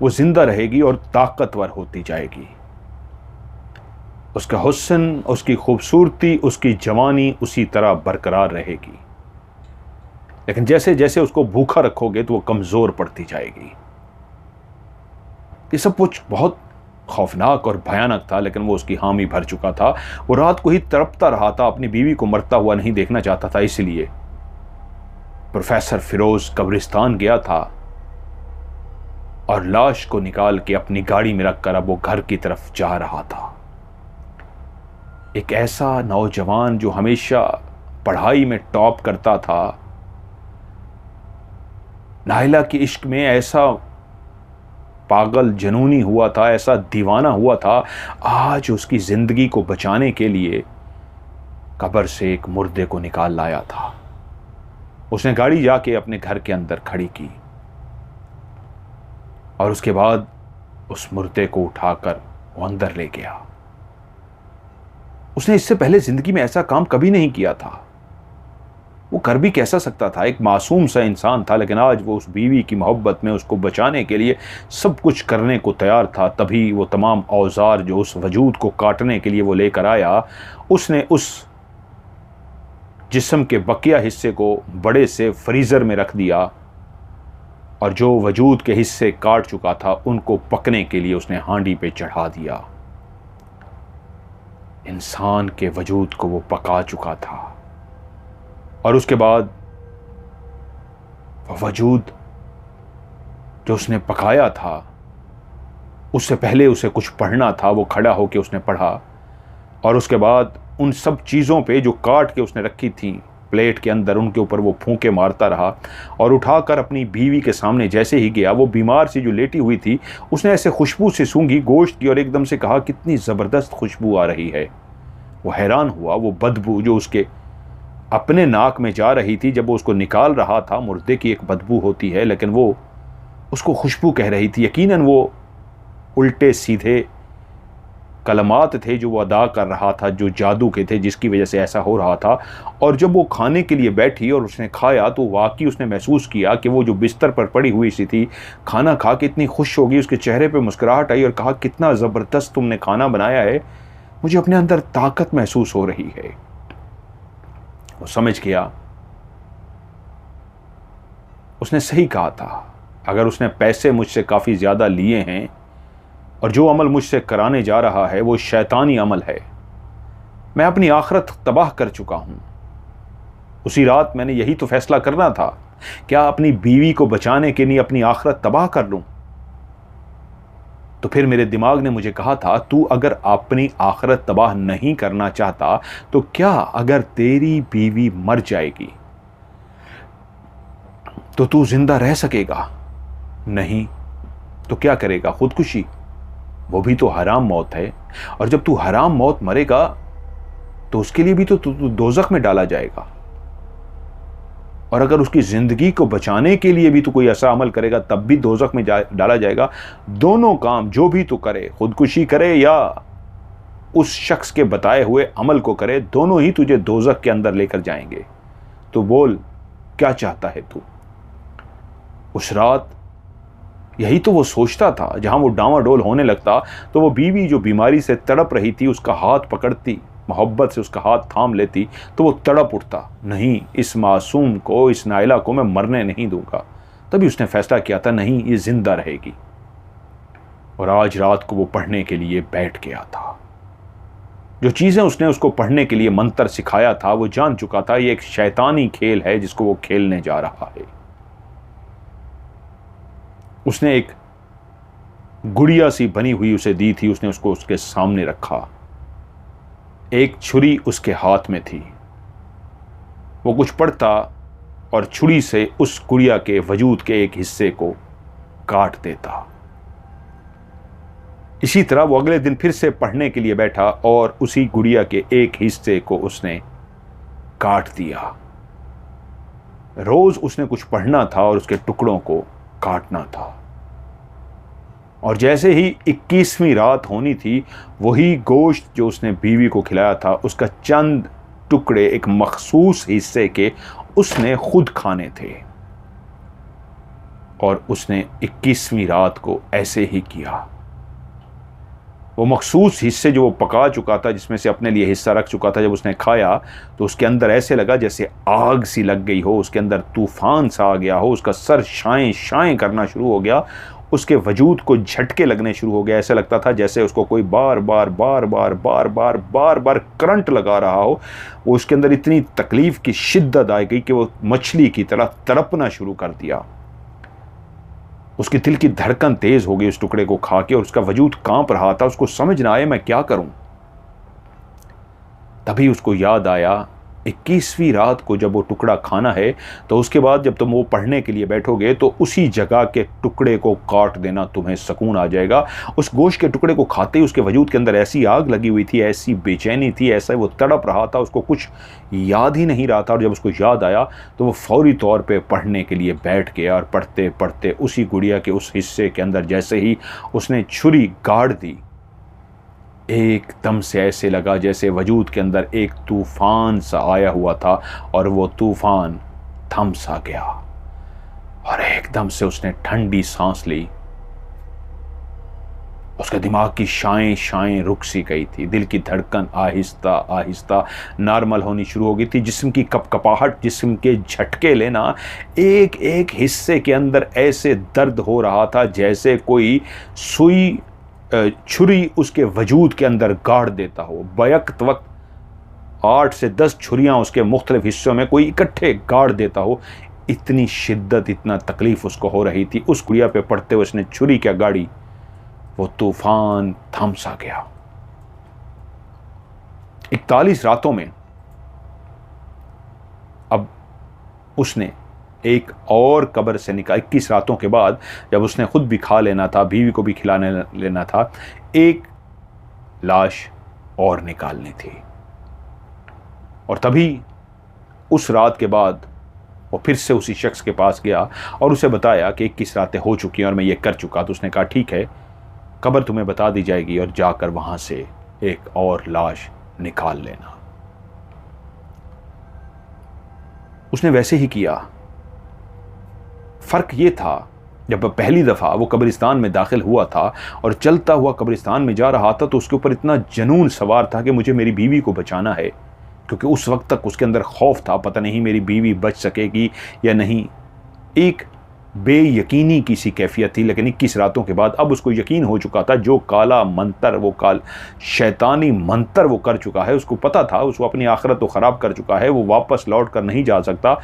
वो जिंदा रहेगी और ताकतवर होती जाएगी। उसका हुस्न, उसकी खूबसूरती, उसकी जवानी उसी तरह बरकरार रहेगी। लेकिन जैसे जैसे उसको भूखा रखोगे तो वो कमजोर पड़ती जाएगी। ये सब कुछ बहुत खौफनाक और भयानक था, लेकिन वो उसकी हामी भर चुका था। वो रात को ही तड़पता रहा था, अपनी बीवी को मरता हुआ नहीं देखना चाहता था। इसलिए प्रोफेसर फिरोज कब्रिस्तान गया था और लाश को निकाल के अपनी गाड़ी में रखकर अब वो घर की तरफ जा रहा था। एक ऐसा नौजवान जो हमेशा पढ़ाई में टॉप करता था, नाइला के इश्क में ऐसा पागल जनूनी हुआ था, ऐसा दीवाना हुआ था, आज उसकी जिंदगी को बचाने के लिए कब्र से एक मुर्दे को निकाल लाया था। उसने गाड़ी जाके अपने घर के अंदर खड़ी की और उसके बाद उस मुर्दे को उठाकर वो अंदर ले गया। उसने इससे पहले जिंदगी में ऐसा काम कभी नहीं किया था। वो कर भी कैसा सकता था, एक मासूम सा इंसान था, लेकिन आज वो उस बीवी की मोहब्बत में उसको बचाने के लिए सब कुछ करने को तैयार था। तभी वो तमाम औजार जो उस वजूद को काटने के लिए वो लेकर आया, उसने उस जिस्म के बकिया हिस्से को बड़े से फ्रीज़र में रख दिया और जो वजूद के हिस्से काट चुका था उनको पकने के लिए उसने हांडी पे चढ़ा दिया। इंसान के वजूद को वो पका चुका था और उसके बाद वह वजूद जो उसने पकाया था, उससे पहले उसे कुछ पढ़ना था। वो खड़ा होकर उसने पढ़ा और उसके बाद उन सब चीज़ों पे जो काट के उसने रखी थी प्लेट के अंदर, उनके ऊपर वो फूंके मारता रहा और उठाकर अपनी बीवी के सामने जैसे ही गया, वो बीमार सी जो लेटी हुई थी, उसने ऐसे खुशबू से सूंघी गोश्त की और एकदम से कहा, कितनी ज़बरदस्त खुशबू आ रही है। वो हैरान हुआ, वो बदबू जो उसके अपने नाक में जा रही थी, जब वो उसको निकाल रहा था, मुर्दे की एक बदबू होती है, लेकिन वो उसको खुशबू कह रही थी। यकीनन वो उल्टे सीधे कलमात थे जो वो अदा कर रहा था, जो जादू के थे, जिसकी वजह से ऐसा हो रहा था। और जब वो खाने के लिए बैठी और उसने खाया तो वाकई उसने महसूस किया कि वो जो बिस्तर पर पड़ी हुई सी थी, खाना खा के इतनी खुश हो गई, उसके चेहरे पे मुस्कुराहट आई और कहा, कितना ज़बरदस्त तुमने खाना बनाया है, मुझे अपने अंदर ताकत महसूस हो रही है। वो समझ गया उसने सही कहा था। अगर उसने पैसे मुझसे काफ़ी ज़्यादा लिए हैं और जो अमल मुझसे कराने जा रहा है वो शैतानी अमल है, मैं अपनी आखिरत तबाह कर चुका हूं। उसी रात मैंने यही तो फैसला करना था, क्या अपनी बीवी को बचाने के लिए अपनी आखिरत तबाह कर लूं। तो फिर मेरे दिमाग ने मुझे कहा था, तू अगर अपनी आखिरत तबाह नहीं करना चाहता तो क्या अगर तेरी बीवी मर जाएगी तो तू जिंदा रह सकेगा? नहीं तो क्या करेगा? खुदकुशी, वो भी तो हराम मौत है। और जब तू हराम मौत मरेगा तो उसके लिए भी तो तू दोज़ख में डाला जाएगा। और अगर उसकी जिंदगी को बचाने के लिए भी तू कोई ऐसा अमल करेगा तब भी दोज़ख में डाला जाएगा। दोनों काम जो भी तू करे, खुदकुशी करे या उस शख्स के बताए हुए अमल को करे, दोनों ही तुझे दोज़ख के अंदर लेकर जाएंगे। तो बोल क्या चाहता है तू? उस रात यही तो वो सोचता था। जहां वो डामाडोल होने लगता तो वो बीवी जो बीमारी से तड़प रही थी उसका हाथ पकड़ती, मोहब्बत से उसका हाथ थाम लेती तो वो तड़प उठता, नहीं इस मासूम को, इस नाइला को मैं मरने नहीं दूंगा। तभी उसने फैसला किया था, नहीं ये जिंदा रहेगी। और आज रात को वो पढ़ने के लिए बैठ गया था। जो चीजें उसने उसको पढ़ने के लिए मंत्र सिखाया था वो जान चुका था, ये एक शैतानी खेल है जिसको वो खेलने जा रहा है। उसने एक गुड़िया सी बनी हुई उसे दी थी, उसने उसको उसके सामने रखा। एक छुरी उसके हाथ में थी। वो कुछ पढ़ता और छुरी से उस गुड़िया के वजूद के एक हिस्से को काट देता। इसी तरह वो अगले दिन फिर से पढ़ने के लिए बैठा और उसी गुड़िया के एक हिस्से को उसने काट दिया। रोज उसने कुछ पढ़ना था और उसके टुकड़ों को काटना था। और जैसे ही 21वीं रात होनी थी, वही गोश्त जो उसने बीवी को खिलाया था, उसका चंद टुकड़े एक मखसूस हिस्से के उसने खुद खाने थे। और उसने 21वीं रात को ऐसे ही किया। वो मखसूस हिस्से जो वो पका चुका था, जिसमें से अपने लिए हिस्सा रख चुका था, जब उसने खाया तो उसके अंदर ऐसे लगा जैसे आग सी लग गई हो, उसके अंदर तूफान सा आ गया हो, उसका सर शाएं शाएं करना शुरू हो गया, उसके वजूद को झटके लगने शुरू हो गया। ऐसा लगता था जैसे उसको कोई बार बार बार बार बार बार बार बार करंट लगा रहा हो। वो उसके अंदर इतनी तकलीफ की शिद्दत आ गई कि वो मछली की तरह तड़पना शुरू कर दिया। उसकी दिल की धड़कन तेज हो गई उस टुकड़े को खा के, और उसका वजूद कांप रहा था। उसको समझ ना आए मैं क्या करूं। तभी उसको याद आया 21वीं रात को जब वो टुकड़ा खाना है, तो उसके बाद जब तुम वो पढ़ने के लिए बैठोगे तो उसी जगह के टुकड़े को काट देना, तुम्हें सुकून आ जाएगा। उस गोश्त के टुकड़े को खाते ही उसके वजूद के अंदर ऐसी आग लगी हुई थी, ऐसी बेचैनी थी, ऐसा वो तड़प रहा था, उसको कुछ याद ही नहीं रहा था। और जब उसको याद आया तो वो फौरी तौर पे पढ़ने के लिए बैठ गया। और पढ़ते पढ़ते उसी गुड़िया के उस हिस्से के अंदर जैसे ही उसने छुरी गाड़ दी, एकदम से ऐसे लगा जैसे वजूद के अंदर एक तूफान सा आया हुआ था, और वो तूफान थम सा गया। और एकदम से उसने ठंडी सांस ली। उसके दिमाग की शाएं शाएं रुक सी गई थी। दिल की धड़कन आहिस्ता आहिस्ता नॉर्मल होनी शुरू हो गई थी। जिस्म की कपकपाहट, जिस्म के झटके लेना, एक एक हिस्से के अंदर ऐसे दर्द हो रहा था जैसे कोई सुई छुरी उसके वजूद के अंदर गाड़ देता हो। बैक वक्त 8 से 10 छुरियां उसके मुख्तलिफ हिस्सों में कोई इकट्ठे गाड़ देता हो। इतनी शिद्दत, इतना तकलीफ उसको हो रही थी। उस गुड़िया पे पड़ते हुए उसने छुरी क्या गाड़ी, वो तूफान थम सा गया। 41 रातों में अब उसने एक और कब्र से निकाल, 21 रातों के बाद जब उसने खुद भी खा लेना था, बीवी को भी खिलाने लेना था, एक लाश और निकालनी थी। और तभी उस रात के बाद वो फिर से उसी शख्स के पास गया और उसे बताया कि 21 रातें हो चुकी हैं और मैं ये कर चुका। तो उसने कहा ठीक है, कब्र तुम्हें बता दी जाएगी और जाकर वहां से एक और लाश निकाल लेना। उसने वैसे ही किया। फर्क ये था, जब पहली दफा वो कब्रिस्तान में दाखिल हुआ था और चलता हुआ कब्रिस्तान में जा रहा था, तो उसके ऊपर इतना जुनून सवार था कि मुझे मेरी बीवी को बचाना है, क्योंकि उस वक्त तक उसके अंदर खौफ था, पता नहीं मेरी बीवी बच सकेगी या नहीं। एक बेयकीनी की सी कैफियत थी। लेकिन 21 रातों के बाद अब उसको यकीन हो चुका था, जो काला मंतर, वो शैतानी मंतर वो कर चुका है, उसको पता था उसको अपनी आखिरत तो ख़राब कर चुका है, वो वापस लौट कर नहीं जा सकता।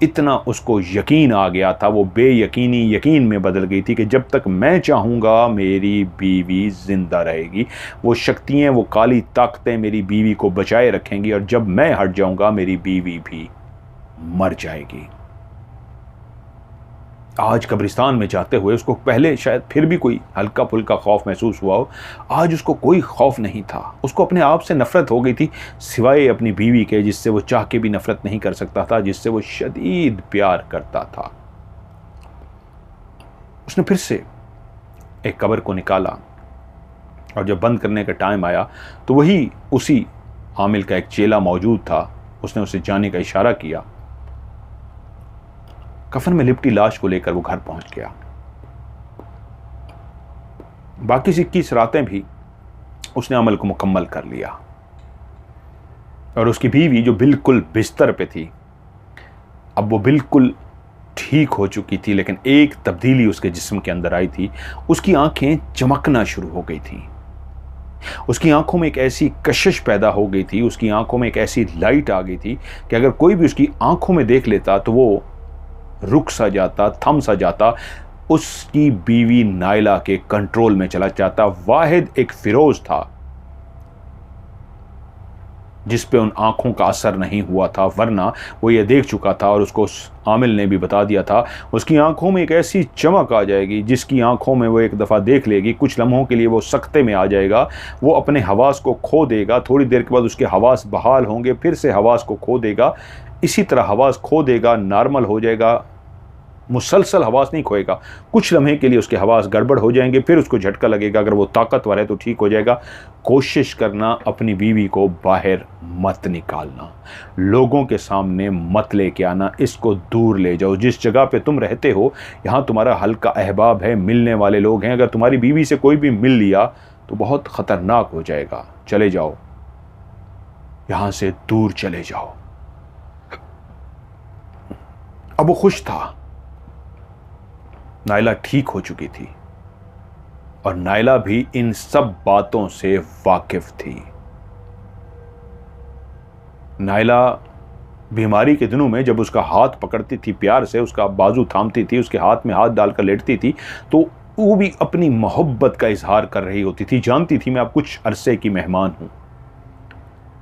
इतना उसको यकीन आ गया था, वो बेयकीनी यकीन में बदल गई थी कि जब तक मैं चाहूँगा मेरी बीवी ज़िंदा रहेगी, वो शक्तियाँ, वो काली ताकतें मेरी बीवी को बचाए रखेंगी, और जब मैं हट जाऊँगा मेरी बीवी भी मर जाएगी। आज कब्रिस्तान में जाते हुए उसको पहले शायद फिर भी कोई हल्का फुल्का खौफ महसूस हुआ हो, आज उसको कोई खौफ नहीं था। उसको अपने आप से नफरत हो गई थी, सिवाय अपनी बीवी के, जिससे वो चाह के भी नफरत नहीं कर सकता था, जिससे वो शदीद प्यार करता था। उसने फिर से एक कब्र को निकाला और जब बंद करने का टाइम आया तो वही उसी आमिल का एक चेला मौजूद था। उसने उसे जाने का इशारा किया। कफन में लिपटी लाश को लेकर वो घर पहुंच गया। बाकी 21 रातें भी उसने अमल को मुकम्मल कर लिया। और उसकी बीवी जो बिल्कुल बिस्तर पे थी, अब वो बिल्कुल ठीक हो चुकी थी, लेकिन एक तब्दीली उसके जिस्म के अंदर आई थी। उसकी आंखें चमकना शुरू हो गई थी। उसकी आंखों में एक ऐसी कशिश पैदा हो गई थी, उसकी आंखों में एक ऐसी लाइट आ गई थी कि अगर कोई भी उसकी आंखों में देख लेता तो वो रुक सा जाता, थम सा जाता, उसकी बीवी नायला के कंट्रोल में चला जाता। वाहिद एक फिरोज था जिस पे उन आंखों का असर नहीं हुआ था, वरना वो ये देख चुका था और उसको उस आमिल ने भी बता दिया था, उसकी आंखों में एक ऐसी चमक आ जाएगी जिसकी आंखों में वो एक दफ़ा देख लेगी, कुछ लम्हों के लिए वो सख्ते में आ जाएगा, वो अपने हवास को खो देगा, थोड़ी देर के बाद उसके हवास बहाल होंगे, फिर से हवास को खो देगा, इसी तरह हवास खो देगा, नॉर्मल हो जाएगा, मुसलसल हवास नहीं खोएगा, कुछ लम्हे के लिए उसके हवास गड़बड़ हो जाएंगे, फिर उसको झटका लगेगा, अगर वो ताकतवर है तो ठीक हो जाएगा। कोशिश करना अपनी बीवी को बाहर मत निकालना, लोगों के सामने मत लेके आना, इसको दूर ले जाओ। जिस जगह पे तुम रहते हो यहाँ तुम्हारा हल्का अहबाब है, मिलने वाले लोग हैं, अगर तुम्हारी बीवी से कोई भी मिल लिया तो बहुत ख़तरनाक हो जाएगा, चले जाओ, यहाँ से दूर चले जाओ। अब वो खुश था, नायला ठीक हो चुकी थी और नायला भी इन सब बातों से वाकिफ थी। नायला बीमारी के दिनों में जब उसका हाथ पकड़ती थी, प्यार से उसका बाजू थामती थी, उसके हाथ में हाथ डालकर लेटती थी, तो वो भी अपनी मोहब्बत का इजहार कर रही होती थी। जानती थी मैं अब कुछ अरसे की मेहमान हूं,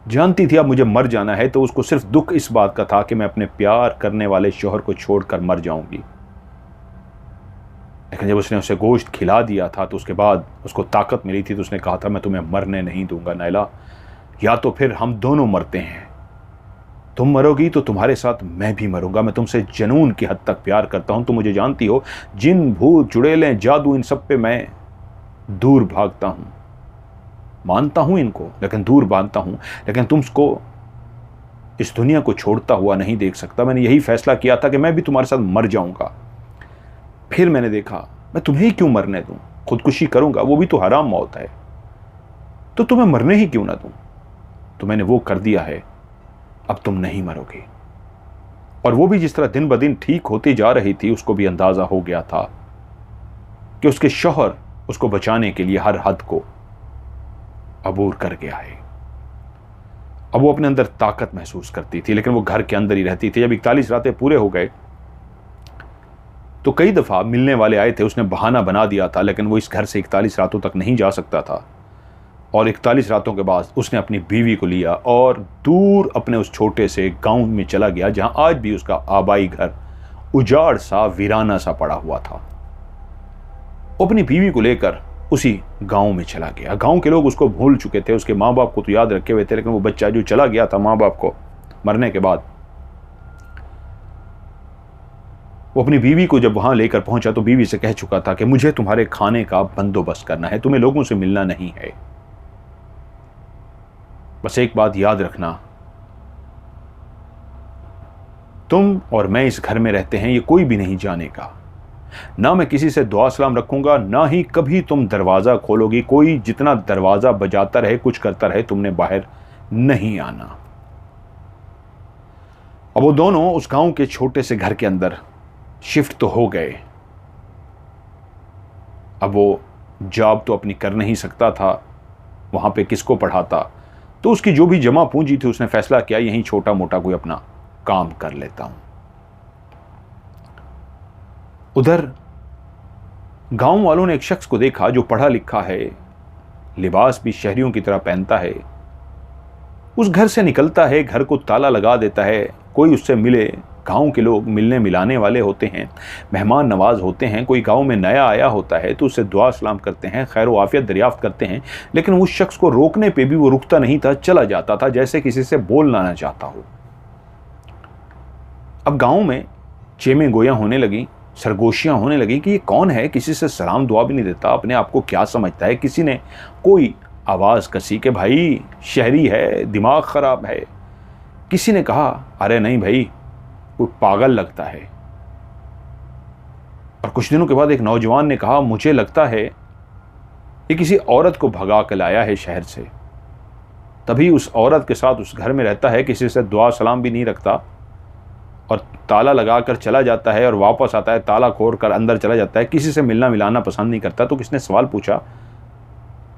जानती थी अब मुझे मर जाना है, तो उसको सिर्फ दुख इस बात का था कि मैं अपने प्यार करने वाले शौहर को छोड़कर मर जाऊंगी। लेकिन जब उसने उसे गोश्त खिला दिया था तो उसके बाद उसको ताकत मिली थी, तो उसने कहा था मैं तुम्हें मरने नहीं दूंगा नायला, या तो फिर हम दोनों मरते हैं, तुम मरोगी तो तुम्हारे साथ मैं भी मरूंगा, मैं तुमसे जुनून की हद तक प्यार करता हूं, तुम मुझे जानती हो, जिन भूत चुड़ैलें जादू इन सब पे मैं दूर भागता हूं, मानता हूं इनको लेकिन दूर भागता हूं, लेकिन तुमको इस दुनिया को छोड़ता हुआ नहीं देख सकता। मैंने यही फैसला किया था कि मैं भी तुम्हारे साथ मर जाऊंगा, फिर मैंने देखा मैं तुम्हें ही क्यों मरने दूं, खुदकुशी करूंगा, वो भी तो हराम मौत है, तो तुम्हें मरने ही क्यों ना दूं, तो मैंने वो कर दिया है, अब तुम नहीं मरोगे। और वो भी जिस तरह दिन ब दिन ठीक होती जा रही थी, उसको भी अंदाजा हो गया था कि उसके शौहर उसको बचाने के लिए हर हद को अबूर कर गया है। अब वो अपने अंदर ताकत महसूस करती थी, लेकिन वो घर के अंदर ही रहती थी। जब 41 रातें पूरे हो गए तो कई दफ़ा मिलने वाले आए थे, उसने बहाना बना दिया था, लेकिन वो इस घर से 41 रातों तक नहीं जा सकता था। और 41 रातों के बाद उसने अपनी बीवी को लिया और दूर अपने उस छोटे से गांव में चला गया, जहां आज भी उसका आबाई घर उजाड़ सा, वीराना सा पड़ा हुआ था। वो अपनी बीवी को लेकर उसी गांव में चला गया। गांव के लोग उसको भूल चुके थे, उसके माँ बाप को तो याद रखे हुए थे, लेकिन वो बच्चा जो चला गया था माँ बाप को मरने के बाद, वो अपनी बीवी को जब वहां लेकर पहुंचा तो बीवी से कह चुका था कि मुझे तुम्हारे खाने का बंदोबस्त करना है, तुम्हें लोगों से मिलना नहीं है, बस एक बात याद रखना, तुम और मैं इस घर में रहते हैं, ये कोई भी नहीं जानेगा, ना मैं किसी से दुआ सलाम रखूंगा, ना ही कभी तुम दरवाजा खोलोगी, कोई जितना दरवाजा बजाता रहे, कुछ करता रहे, तुमने बाहर नहीं आना। अब वो दोनों उस गांव के छोटे से घर के अंदर शिफ्ट तो हो गए। अब वो जॉब तो अपनी कर नहीं सकता था, वहां पे किसको पढ़ाता, तो उसकी जो भी जमा पूंजी थी उसने फैसला किया यहीं छोटा मोटा कोई अपना काम कर लेता हूं। उधर गांव वालों ने एक शख्स को देखा जो पढ़ा लिखा है, लिबास भी शहरियों की तरह पहनता है, उस घर से निकलता है, घर को ताला लगा देता है, कोई उससे मिले, गांव के लोग मिलने मिलाने वाले होते हैं, मेहमान नवाज होते हैं, कोई गांव में नया आया होता है तो उससे दुआ सलाम करते हैं, खैर व आफियत दरियाफ्त करते हैं, लेकिन उस शख्स को रोकने पे भी वो रुकता नहीं था, चला जाता था जैसे किसी से बोलना ना चाहता हो। अब गांव में चेमें गोयां होने लगी, सरगोशियां होने लगी कि ये कौन है, किसी से सलाम दुआ भी नहीं देता, अपने आप को क्या समझता है। किसी ने कोई आवाज़ कसी के भाई शहरी है, दिमाग ख़राब है, किसी ने कहा अरे नहीं भाई कोई पागल लगता है, और कुछ दिनों के बाद एक नौजवान ने कहा मुझे लगता है ये किसी औरत को भगा कर लाया है शहर से, तभी उस औरत के साथ उस घर में रहता है, किसी से दुआ सलाम भी नहीं रखता और ताला लगाकर चला जाता है और वापस आता है ताला खोल कर अंदर चला जाता है, किसी से मिलना मिलाना पसंद नहीं करता। तो किसने सवाल पूछा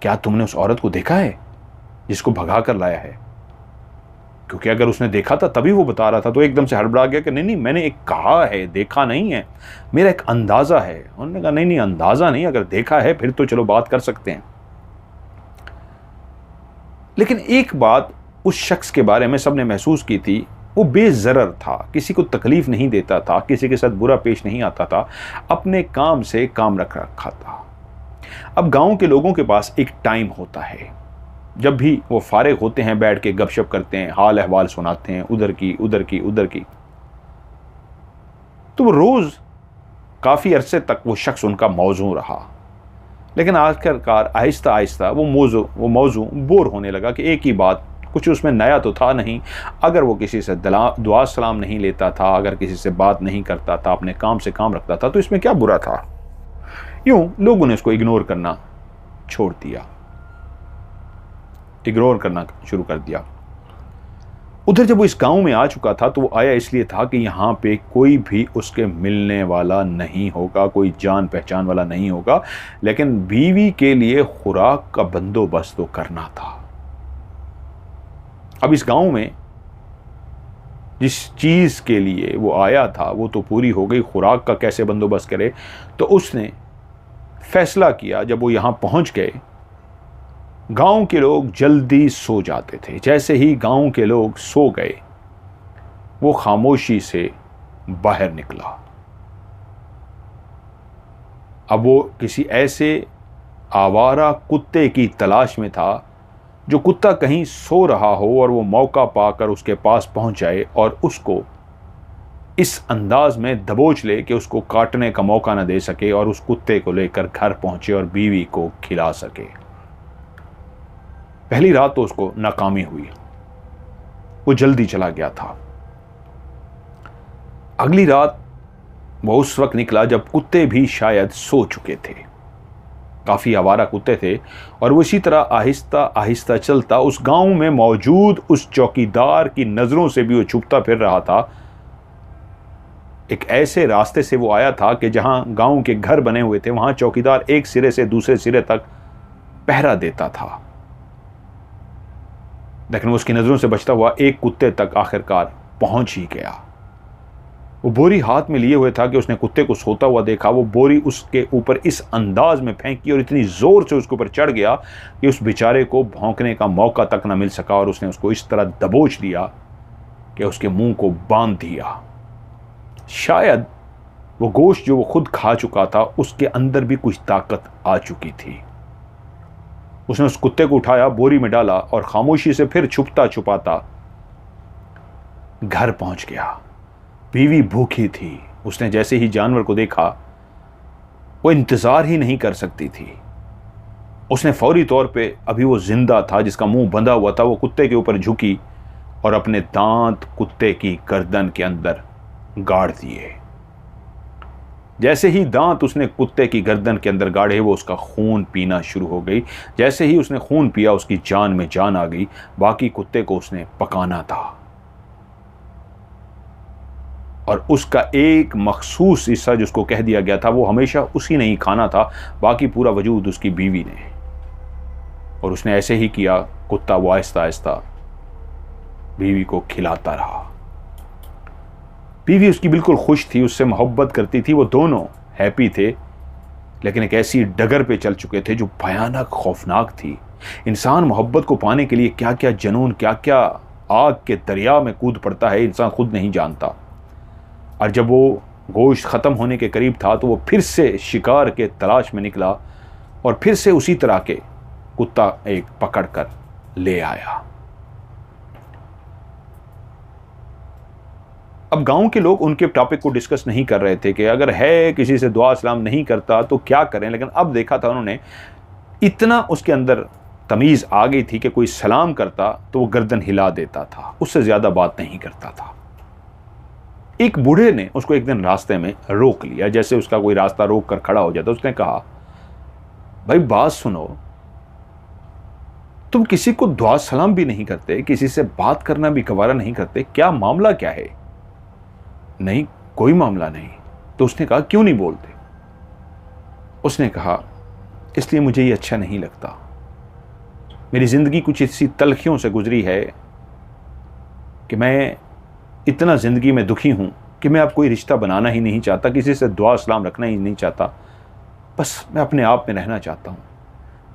क्या तुमने उस औरत को देखा है जिसको भगा कर लाया है? क्योंकि अगर उसने देखा था तभी वो बता रहा था, तो एकदम से हड़बड़ा गया कि नहीं नहीं, मैंने एक कहा है, देखा नहीं है, मेरा एक अंदाज़ा है। उन्होंने कहा नहीं नहीं, अंदाज़ा नहीं, अगर देखा है फिर तो चलो बात कर सकते हैं। लेकिन एक बात उस शख्स के बारे में सबने महसूस की थी, वो बेज़रर था, किसी को तकलीफ नहीं देता था, किसी के साथ बुरा पेश नहीं आता था, अपने काम से काम रख रखा था। अब गांव के लोगों के पास एक टाइम होता है, जब भी वो फारिग होते हैं बैठ के गपशप करते हैं, हाल अहवाल सुनाते हैं, उधर की उधर की उधर की। तो वो रोज़ काफ़ी अरसे तक वो शख्स उनका मौजू रहा, लेकिन आखिरकार आहिस्ता आहिस्ता वो मौजू बोर होने लगा कि एक ही बात, कुछ उसमें नया तो था नहीं। अगर वो किसी से दुआ सलाम नहीं लेता था, अगर किसी से बात नहीं करता था, अपने काम से काम रखता था, तो इसमें क्या बुरा था। यूं लोगों ने उसको इग्नोर करना छोड़ दिया, इग्नोर करना शुरू कर दिया। उधर जब वो इस गांव में आ चुका था तो वो आया इसलिए था कि यहाँ पे कोई भी उसके मिलने वाला नहीं होगा, कोई जान पहचान वाला नहीं होगा, लेकिन बीवी के लिए खुराक का बंदोबस्त तो करना था। अब इस गांव में जिस चीज़ के लिए वो आया था वो तो पूरी हो गई, खुराक का कैसे बंदोबस्त करे। तो उसने फैसला किया, जब वो यहाँ पहुँच गए, गांव के लोग जल्दी सो जाते थे, जैसे ही गांव के लोग सो गए वो खामोशी से बाहर निकला। अब वो किसी ऐसे आवारा कुत्ते की तलाश में था, जो कुत्ता कहीं सो रहा हो और वो मौका पाकर उसके पास पहुंच जाए और उसको इस अंदाज में दबोच ले कि उसको काटने का मौका न दे सके, और उस कुत्ते को लेकर घर पहुंचे और बीवी को खिला सके। पहली रात तो उसको नाकामी हुई, वो जल्दी चला गया था। अगली रात वो उस वक्त निकला जब कुत्ते भी शायद सो चुके थे, काफी आवारा कुत्ते थे, और वो इसी तरह आहिस्ता आहिस्ता चलता उस गांव में मौजूद उस चौकीदार की नजरों से भी वो छुपता फिर रहा था। एक ऐसे रास्ते से वो आया था कि जहां गांव के घर बने हुए थे, वहां चौकीदार एक सिरे से दूसरे सिरे तक पहरा देता था, लेकिन वो उसकी नजरों से बचता हुआ एक कुत्ते तक आखिरकार पहुंच ही गया। वो बोरी हाथ में लिए हुए था कि उसने कुत्ते को सोता हुआ देखा। वो बोरी उसके ऊपर इस अंदाज में फेंकी और इतनी जोर से उसके ऊपर चढ़ गया कि उस बेचारे को भौंकने का मौका तक न मिल सका, और उसने उसको इस तरह दबोच लिया कि उसके मुंह को बांध दिया। शायद वो गोश्त जो वो खुद खा चुका था उसके अंदर भी कुछ ताकत आ चुकी थी। उसने उस कुत्ते को उठाया, बोरी में डाला और खामोशी से फिर छुपता छुपाता घर पहुंच गया। बीवी भूखी थी, उसने जैसे ही जानवर को देखा वो इंतजार ही नहीं कर सकती थी। उसने फौरी तौर पे, अभी वो जिंदा था, जिसका मुंह बंधा हुआ था, वो कुत्ते के ऊपर झुकी और अपने दांत कुत्ते की गर्दन के अंदर गाड़ दिए। जैसे ही दांत उसने कुत्ते की गर्दन के अंदर गाड़े, वो उसका खून पीना शुरू हो गई। जैसे ही उसने खून पिया, उसकी जान में जान आ गई। बाकी कुत्ते को उसने पकाना था और उसका एक मखसूस हिस्सा जिसको कह दिया गया था वो हमेशा उसी ने ही खाना था, बाकी पूरा वजूद उसकी बीवी ने। और उसने ऐसे ही किया। कुत्ता वो आहिस्ता आहिस्ता बीवी को खिलाता रहा। बीवी उसकी बिल्कुल खुश थी, उससे मोहब्बत करती थी, वो दोनों हैप्पी थे। लेकिन एक ऐसी डगर पे चल चुके थे जो भयानक खौफनाक थी। इंसान मोहब्बत को पाने के लिए क्या क्या जुनून, क्या क्या आग के दरिया में कूद पड़ता है, इंसान खुद नहीं जानता। और जब वो गोश्त ख़त्म होने के करीब था तो वो फिर से शिकार के तलाश में निकला और फिर से उसी तरह के कुत्ता एक पकड़ कर ले आया। अब गांव के लोग उनके टॉपिक को डिस्कस नहीं कर रहे थे कि अगर है किसी से दुआ सलाम नहीं करता तो क्या करें, लेकिन अब देखा था उन्होंने, इतना उसके अंदर तमीज़ आ गई थी कि कोई सलाम करता तो वो गर्दन हिला देता था, उससे ज़्यादा बात नहीं करता था। एक बूढ़े ने उसको एक दिन रास्ते में रोक लिया, जैसे उसका कोई रास्ता रोक कर खड़ा हो जाता। उसने कहा, भाई बात सुनो, तुम किसी को दुआ सलाम भी नहीं करते, किसी से बात करना भी गवारा नहीं करते, क्या मामला क्या है? नहीं, कोई मामला नहीं। तो उसने कहा, क्यों नहीं बोलते? उसने कहा, इसलिए मुझे ये अच्छा नहीं लगता। मेरी जिंदगी कुछ इसी तलखियों से गुजरी है कि मैं इतना ज़िंदगी में दुखी हूँ कि मैं अब कोई रिश्ता बनाना ही नहीं चाहता, किसी से दुआ सलाम रखना ही नहीं चाहता, बस मैं अपने आप में रहना चाहता हूँ।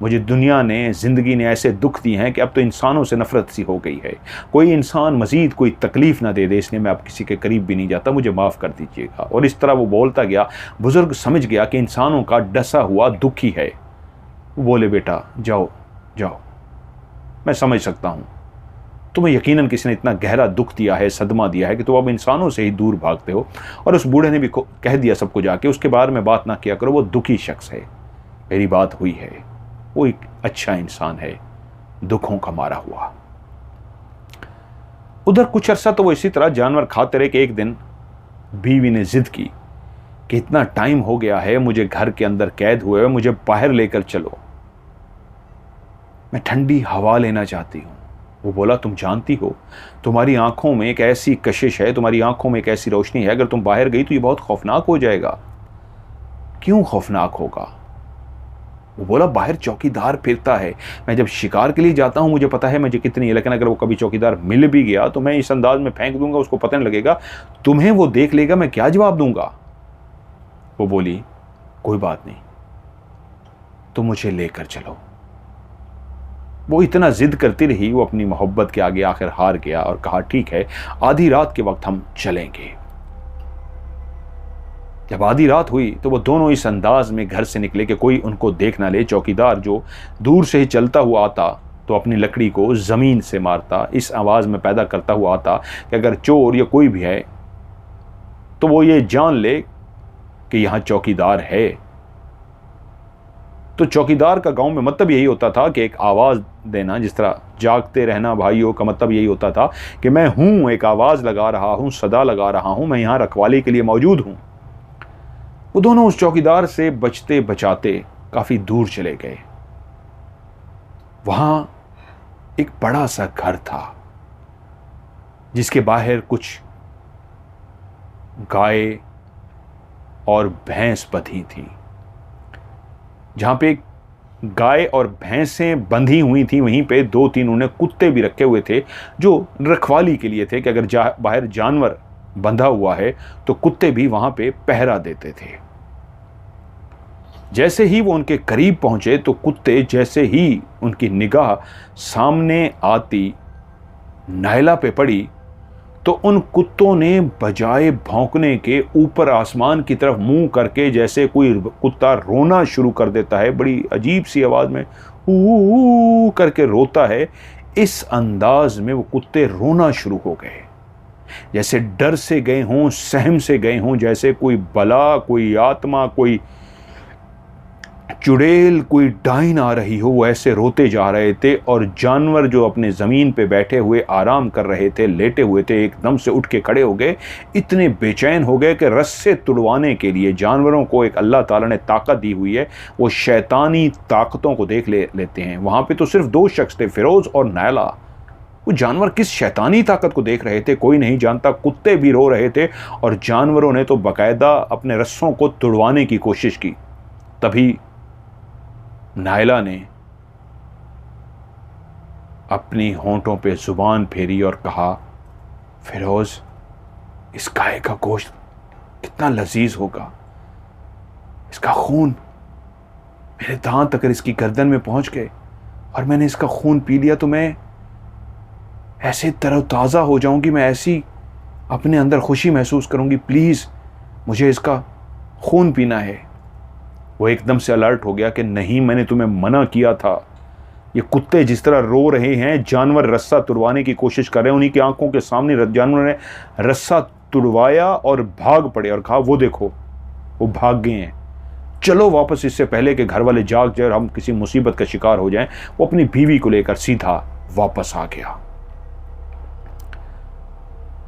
मुझे दुनिया ने, ज़िंदगी ने ऐसे दुख दिए हैं कि अब तो इंसानों से नफ़रत सी हो गई है। कोई इंसान मज़ीद कोई तकलीफ़ ना दे दे, इसलिए मैं अब किसी के करीब भी नहीं जाता, मुझे माफ़ कर दीजिएगा। और इस तरह वो बोलता गया। बुज़ुर्ग समझ गया कि इंसानों का डसा हुआ दुख ही है। वो बोले, बेटा जाओ जाओ, मैं समझ सकता हूँ, तुम्हें यकीनन किसी ने इतना गहरा दुख दिया है, सदमा दिया है कि तुम अब इंसानों से ही दूर भागते हो। और उस बूढ़े ने भी कह दिया सबको जाके, उसके बारे में बात ना किया करो, वो दुखी शख्स है, मेरी बात हुई है, वो एक अच्छा इंसान है, दुखों का मारा हुआ। उधर कुछ अरसा तो वो इसी तरह जानवर खाते रहे कि एक दिन बीवी ने जिद की कि इतना टाइम हो गया है, मुझे घर के अंदर कैद हुए, मुझे बाहर लेकर चलो, मैं ठंडी हवा लेना चाहती हूँ। वो बोला, तुम जानती हो तुम्हारी आंखों में एक ऐसी कशिश है, तुम्हारी आंखों में एक ऐसी रोशनी है, अगर तुम बाहर गई तो ये बहुत खौफनाक हो जाएगा। क्यों खौफनाक होगा? वो बोला, बाहर चौकीदार फिरता है, मैं जब शिकार के लिए जाता हूं मुझे पता है मुझे कितनी है, लेकिन अगर वो कभी चौकीदार मिल भी गया तो मैं इस अंदाज में फेंक दूंगा, उसको पता नहीं लगेगा, तुम्हें वो देख लेगा, मैं क्या जवाब दूंगा। वो बोली, कोई बात नहीं, तुम मुझे लेकर चलो। वो इतना जिद करती रही, वो अपनी मोहब्बत के आगे आखिर हार गया और कहा, ठीक है, आधी रात के वक्त हम चलेंगे। जब आधी रात हुई तो वो दोनों इस अंदाज में घर से निकले कि कोई उनको देख ना ले। चौकीदार जो दूर से ही चलता हुआ आता तो अपनी लकड़ी को ज़मीन से मारता, इस आवाज़ में पैदा करता हुआ आता कि अगर चोर या कोई भी है तो वो ये जान ले कि यहाँ चौकीदार है। तो चौकीदार का गांव में मतलब यही होता था कि एक आवाज़ देना, जिस तरह जागते रहना भाइयों का मतलब यही होता था कि मैं हूँ, एक आवाज़ लगा रहा हूँ, सदा लगा रहा हूँ, मैं यहाँ रखवाली के लिए मौजूद हूँ। वो दोनों उस चौकीदार से बचते बचाते काफ़ी दूर चले गए। वहाँ एक बड़ा सा घर था जिसके बाहर कुछ गाय और भैंस बंधी थी। जहाँ पे गाय और भैंसें बंधी हुई थी वहीं पे दो तीन उन्हें कुत्ते भी रखे हुए थे जो रखवाली के लिए थे कि अगर बाहर जानवर बंधा हुआ है तो कुत्ते भी वहां पे पहरा देते थे। जैसे ही वो उनके करीब पहुंचे तो कुत्ते जैसे ही उनकी निगाह सामने आती नायला पे पड़ी तो उन कुत्तों ने बजाय भौंकने के ऊपर आसमान की तरफ मुंह करके, जैसे कोई कुत्ता रोना शुरू कर देता है, बड़ी अजीब सी आवाज में ऊ करके रोता है, इस अंदाज में वो कुत्ते रोना शुरू हो गए, जैसे डर से गए हों, सहम से गए हों, जैसे कोई बला, कोई आत्मा, कोई चुड़ैल, कोई डाइन आ रही हो, वो ऐसे रोते जा रहे थे। और जानवर जो अपने ज़मीन पे बैठे हुए आराम कर रहे थे, लेटे हुए थे, एकदम से उठ के खड़े हो गए, इतने बेचैन हो गए कि रस्से तुड़वाने के लिए जानवरों को एक अल्लाह ताला ने ताकत दी हुई है, वो शैतानी ताकतों को देख लेते हैं। वहाँ पे तो सिर्फ दो शख्स थे, फिरोज़ और नायला। वो जानवर किस शैतानी ताकत को देख रहे थे कोई नहीं जानता। कुत्ते भी रो रहे थे और जानवरों ने तो बाकायदा अपने रस्सों को तुड़वाने की कोशिश की। तभी नायला ने अपनी होंठों पे जुबान फेरी और कहा, फिरोज, इस गाय का गोश्त कितना लजीज होगा, इसका खून, मेरे दांत अगर इसकी गर्दन में पहुंच गए और मैंने इसका खून पी लिया तो मैं ऐसे तरोताज़ा हो जाऊंगी, मैं ऐसी अपने अंदर खुशी महसूस करूंगी, प्लीज़ मुझे इसका खून पीना है। वो एकदम से अलर्ट हो गया कि नहीं, मैंने तुम्हें मना किया था। ये कुत्ते जिस तरह रो रहे हैं, जानवर रस्सा तुड़वाने की कोशिश कर रहे हैं, उन्हीं की आंखों के सामने जानवर ने रस्सा तुड़वाया और भाग पड़े और कहा, वो देखो वो भाग गए हैं, चलो वापस, इससे पहले कि घर वाले जाग जाए और हम किसी मुसीबत का शिकार हो जाएं। वो अपनी बीवी को लेकर सीधा वापस आ गया।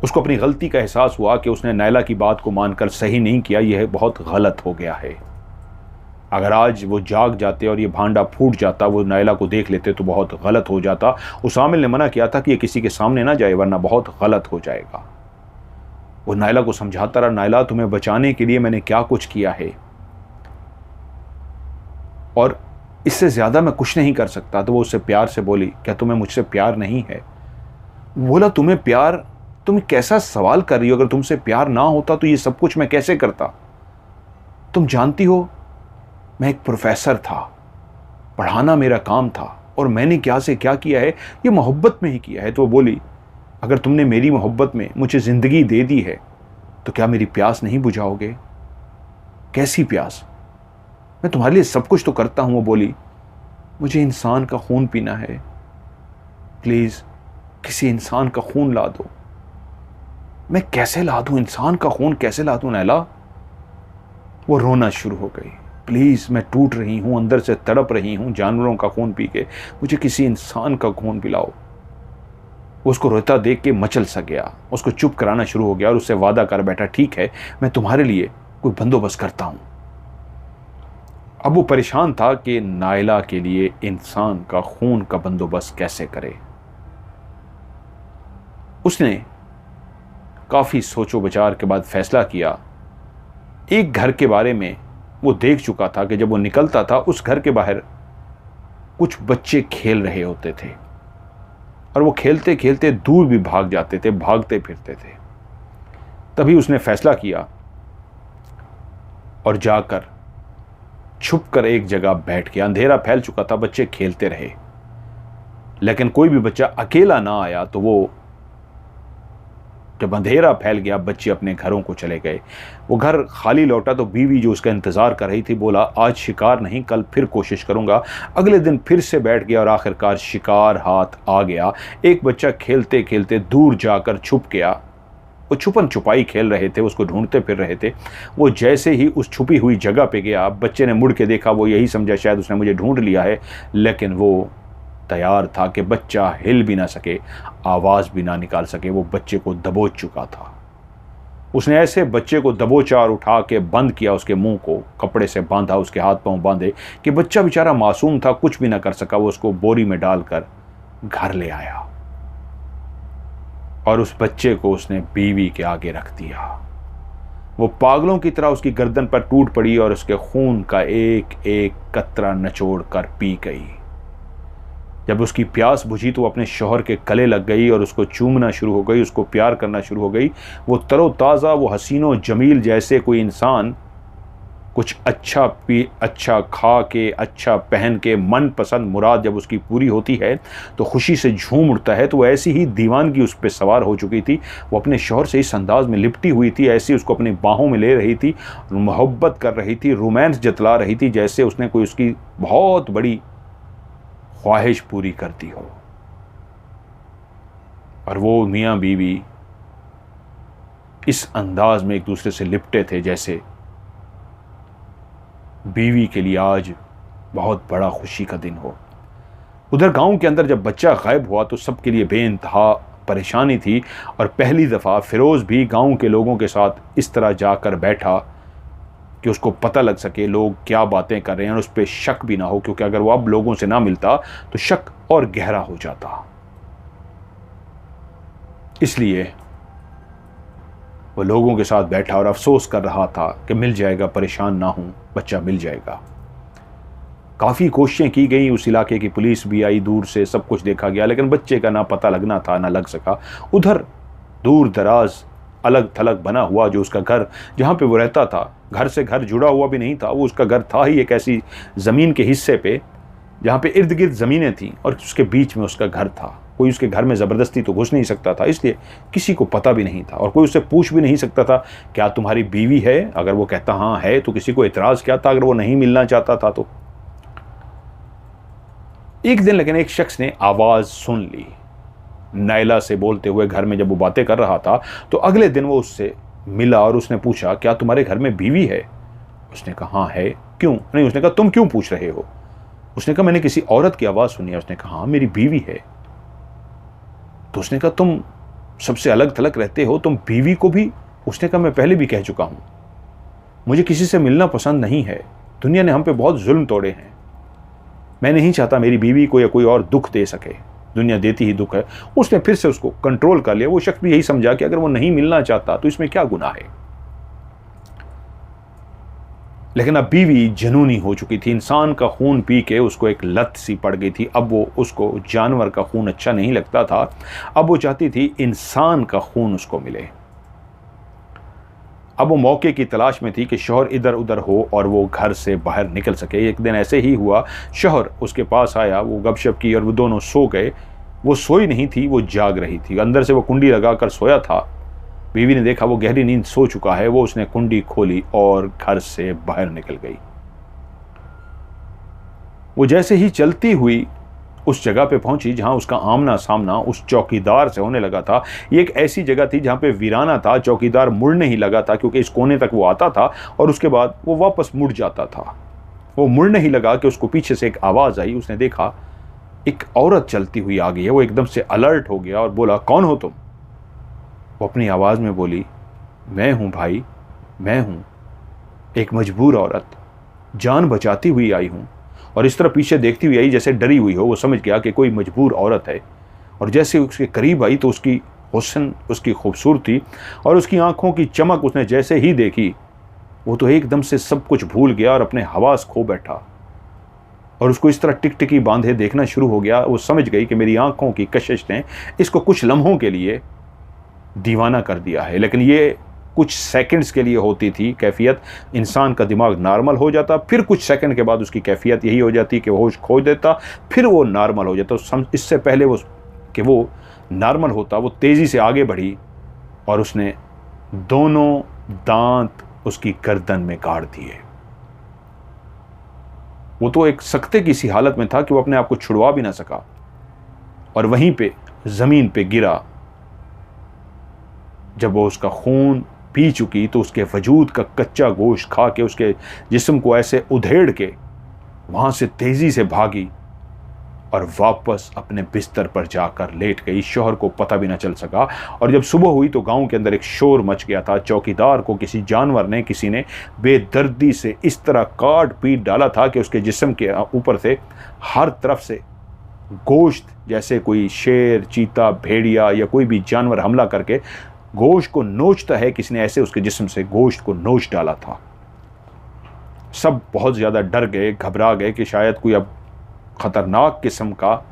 उसको अपनी गलती का एहसास हुआ कि उसने नायला की बात को मानकर सही नहीं किया, यह बहुत गलत हो गया है। अगर आज वो जाग जाते और ये भांडा फूट जाता, वो नायला को देख लेते तो बहुत गलत हो जाता। उस आमिल ने मना किया था कि ये किसी के सामने ना जाए वरना बहुत गलत हो जाएगा। वो नायला को समझाता रहा, नायला तुम्हें बचाने के लिए मैंने क्या कुछ किया है और इससे ज्यादा मैं कुछ नहीं कर सकता। तो वो उससे प्यार से बोली, क्या तुम्हें मुझसे प्यार नहीं है? बोला, तुम्हें प्यार तुम कैसा सवाल कर रही हो? अगर तुमसे प्यार ना होता तो ये सब कुछ मैं कैसे करता? तुम जानती हो मैं एक प्रोफेसर था, पढ़ाना मेरा काम था, और मैंने क्या से क्या किया है ये मोहब्बत में ही किया है। तो वो बोली, अगर तुमने मेरी मोहब्बत में मुझे ज़िंदगी दे दी है तो क्या मेरी प्यास नहीं बुझाओगे? कैसी प्यास? मैं तुम्हारे लिए सब कुछ तो करता हूं। वो बोली, मुझे इंसान का खून पीना है, प्लीज़ किसी इंसान का खून ला दो। मैं कैसे ला दूं इंसान का खून, कैसे ला दूं नैला? वो रोना शुरू हो गई। प्लीज़ मैं टूट रही हूं, अंदर से तड़प रही हूं जानवरों का खून पी के, मुझे किसी इंसान का खून पिलाओ। वो उसको रोता देख के मचल सा गया, उसको चुप कराना शुरू हो गया और उससे वादा कर बैठा, ठीक है मैं तुम्हारे लिए कोई बंदोबस्त करता हूं। अब वो परेशान था कि नायला के लिए इंसान का खून का बंदोबस्त कैसे करे। उसने काफ़ी सोचो विचार के बाद फैसला किया। एक घर के बारे में वो देख चुका था कि जब वो निकलता था उस घर के बाहर कुछ बच्चे खेल रहे होते थे और वो खेलते खेलते दूर भी भाग जाते थे, भागते फिरते थे। तभी उसने फैसला किया और जाकर छुपकर एक जगह बैठ गया। अंधेरा फैल चुका था, बच्चे खेलते रहे, लेकिन कोई भी बच्चा अकेला ना आया। तो वो जब अंधेरा फैल गया, बच्चे अपने घरों को चले गए। वो घर खाली लौटा तो बीवी जो उसका इंतजार कर रही थी बोला, आज शिकार नहीं, कल फिर कोशिश करूंगा। अगले दिन फिर से बैठ गया और आखिरकार शिकार हाथ आ गया। एक बच्चा खेलते खेलते दूर जाकर छुप गया। वो छुपन छुपाई खेल रहे थे, उसको ढूंढते फिर रहे थे। वो जैसे ही उस छुपी हुई जगह पे गया, बच्चे ने मुड़ के देखा, वो यही समझा शायद उसने मुझे ढूंढ लिया है, लेकिन वो तैयार था कि बच्चा हिल भी ना सके, आवाज़ भी ना निकाल सके। वो बच्चे को दबोच चुका था। उसने ऐसे बच्चे को दबोचा और उठा के बंद किया, उसके मुंह को कपड़े से बांधा, उसके हाथ पांव बांधे कि बच्चा बेचारा मासूम था, कुछ भी ना कर सका। वो उसको बोरी में डालकर घर ले आया और उस बच्चे को उसने बीवी के आगे रख दिया। वो पागलों की तरह उसकी गर्दन पर टूट पड़ी और उसके खून का एक एक कतरा निचोड़ कर पी गई। जब उसकी प्यास बुझी तो वो अपने शौहर के गले लग गई और उसको चूमना शुरू हो गई, उसको प्यार करना शुरू हो गई। वो तरोताज़ा, वो हसीनो जमील जैसे कोई इंसान कुछ अच्छा खा के, अच्छा पहन के, मनपसंद मुराद जब उसकी पूरी होती है तो खुशी से झूम उठता है। तो वो ऐसी ही दीवानगी उस पर सवार हो चुकी थी। वो अपने शौहर से इस अंदाज में लिपटी हुई थी, ऐसी उसको अपनी बाहों में ले रही थी, मोहब्बत कर रही थी, रोमांस जतला रही थी, जैसे उसने कोई उसकी बहुत बड़ी ख्वाहिश पूरी करती हो। और वो मियाँ बीवी इस अंदाज में एक दूसरे से लिपटे थे जैसे बीवी के लिए आज बहुत बड़ा खुशी का दिन हो। उधर गांव के अंदर जब बच्चा गायब हुआ तो सबके लिए बेइंतहा परेशानी थी और पहली दफ़ा फिरोज़ भी गांव के लोगों के साथ इस तरह जाकर बैठा कि उसको पता लग सके लोग क्या बातें कर रहे हैं और उस पर शक भी ना हो, क्योंकि अगर वो अब लोगों से ना मिलता तो शक और गहरा हो जाता। इसलिए वो लोगों के साथ बैठा और अफसोस कर रहा था कि मिल जाएगा, परेशान ना हूं, बच्चा मिल जाएगा। काफ़ी कोशिशें की गई, उस इलाके की पुलिस भी आई, दूर से सब कुछ देखा गया, लेकिन बच्चे का ना पता लगना था ना लग सका। उधर दूर दराज अलग थलग बना हुआ जो उसका घर जहाँ पे वो रहता था, घर से घर जुड़ा हुआ भी नहीं था, वो उसका घर था ही एक ऐसी ज़मीन के हिस्से पे जहाँ पे इर्द गिर्द ज़मीनें थीं और उसके बीच में उसका घर था। कोई उसके घर में ज़बरदस्ती तो घुस नहीं सकता था, इसलिए किसी को पता भी नहीं था और कोई उससे पूछ भी नहीं सकता था क्या तुम्हारी बीवी है। अगर वो कहता हाँ है तो किसी को एतराज़ क्या था, अगर वो नहीं मिलना चाहता था तो। एक दिन लेकिन एक शख्स ने आवाज़ सुन ली नायला से बोलते हुए। घर में जब वो बातें कर रहा था तो अगले दिन वो उससे मिला और उसने पूछा क्या तुम्हारे घर में बीवी है? उसने कहा हाँ है। क्यों? नहीं। उसने कहा तुम क्यों पूछ रहे हो? उसने कहा मैंने किसी औरत की आवाज़ सुनी है। उसने कहा हाँ मेरी बीवी है। तो उसने कहा तुम सबसे अलग थलग रहते हो, तुम बीवी को भी? उसने कहा मैं पहले भी कह चुका हूँ, मुझे किसी से मिलना पसंद नहीं है, दुनिया ने हम पे बहुत जुल्म तोड़े हैं, मैं नहीं चाहता मेरी बीवी को या कोई और दुख दे सके, दुनिया देती ही दुख है। उसने फिर से उसको कंट्रोल कर लिया। वो शख्स भी यही समझा कि अगर वो नहीं मिलना चाहता तो इसमें क्या गुनाह है। लेकिन अब बीवी जुनूनी हो चुकी थी। इंसान का खून पी के उसको एक लत सी पड़ गई थी। अब वो उसको जानवर का खून अच्छा नहीं लगता था। अब वो चाहती थी इंसान का खून उसको मिले। अब वो मौके की तलाश में थी कि शौहर इधर उधर हो और वो घर से बाहर निकल सके। एक दिन ऐसे ही हुआ, शौहर उसके पास आया, वो गपशप की और वो दोनों सो गए। वो सोई नहीं थी, वो जाग रही थी। अंदर से वो कुंडी लगाकर सोया था। बीवी ने देखा वो गहरी नींद सो चुका है। वो उसने कुंडी खोली और घर से बाहर निकल गई। वो जैसे ही चलती हुई उस जगह पे पहुंची जहां उसका आमना सामना उस चौकीदार से होने लगा था। ये एक ऐसी जगह थी जहां पे वीराना था। चौकीदार मुड़ने ही लगा था क्योंकि इस कोने तक वो आता था और उसके बाद वो वापस मुड़ जाता था। वो मुड़ने ही लगा कि उसको पीछे से एक आवाज़ आई। उसने देखा एक औरत चलती हुई आ गई है। वो एकदम से अलर्ट हो गया और बोला, कौन हो तुम? वो अपनी आवाज़ में बोली, मैं हूँ भाई, मैं हूँ एक मजबूर औरत, जान बचाती हुई आई हूँ। और इस तरह पीछे देखती हुई आई जैसे डरी हुई हो। वो समझ गया कि कोई मजबूर औरत है। और जैसे उसके करीब आई तो उसकी हुस्न, उसकी खूबसूरती और उसकी आंखों की चमक उसने जैसे ही देखी, वो तो एकदम से सब कुछ भूल गया और अपने हवास खो बैठा। और उसको इस तरह टिकटिकी बांधे देखना शुरू हो गया। वो समझ गई कि मेरी आंखों की कशिश ने इसको कुछ लम्हों के लिए दीवाना कर दिया है। लेकिन ये कुछ सेकंड्स के लिए होती थी कैफियत। इंसान का दिमाग नॉर्मल हो जाता, फिर कुछ सेकंड के बाद उसकी कैफियत यही हो जाती कि होश खो देता, फिर वो नॉर्मल हो जाता। इससे पहले वो नॉर्मल होता, वो तेज़ी से आगे बढ़ी और उसने दोनों दांत उसकी गर्दन में गाड़ दिए। वो तो एक सख्ते की सी हालत में था कि वो अपने आप को छुड़वा भी ना सका और वहीं पे ज़मीन पे गिरा। जब वो उसका खून पी चुकी तो उसके वजूद का कच्चा गोश्त खा के उसके जिस्म को ऐसे उधेड़ के वहाँ से तेज़ी से भागी और वापस अपने बिस्तर पर जाकर लेट गई। शौहर को पता भी ना चल सका। और जब सुबह हुई तो गांव के अंदर एक शोर मच गया था। चौकीदार को किसी जानवर ने, किसी ने बेदर्दी से इस तरह काट पीट डाला था कि उसके जिस्म के ऊपर से हर तरफ से गोश्त, जैसे कोई शेर, चीता, भेड़िया या कोई भी जानवर हमला करके गोश्त को नोचता है, किसी ने ऐसे उसके जिस्म से गोश्त को नोच डाला था। सब बहुत ज़्यादा डर गए, घबरा गए कि शायद कोई अब खतरनाक किस्म का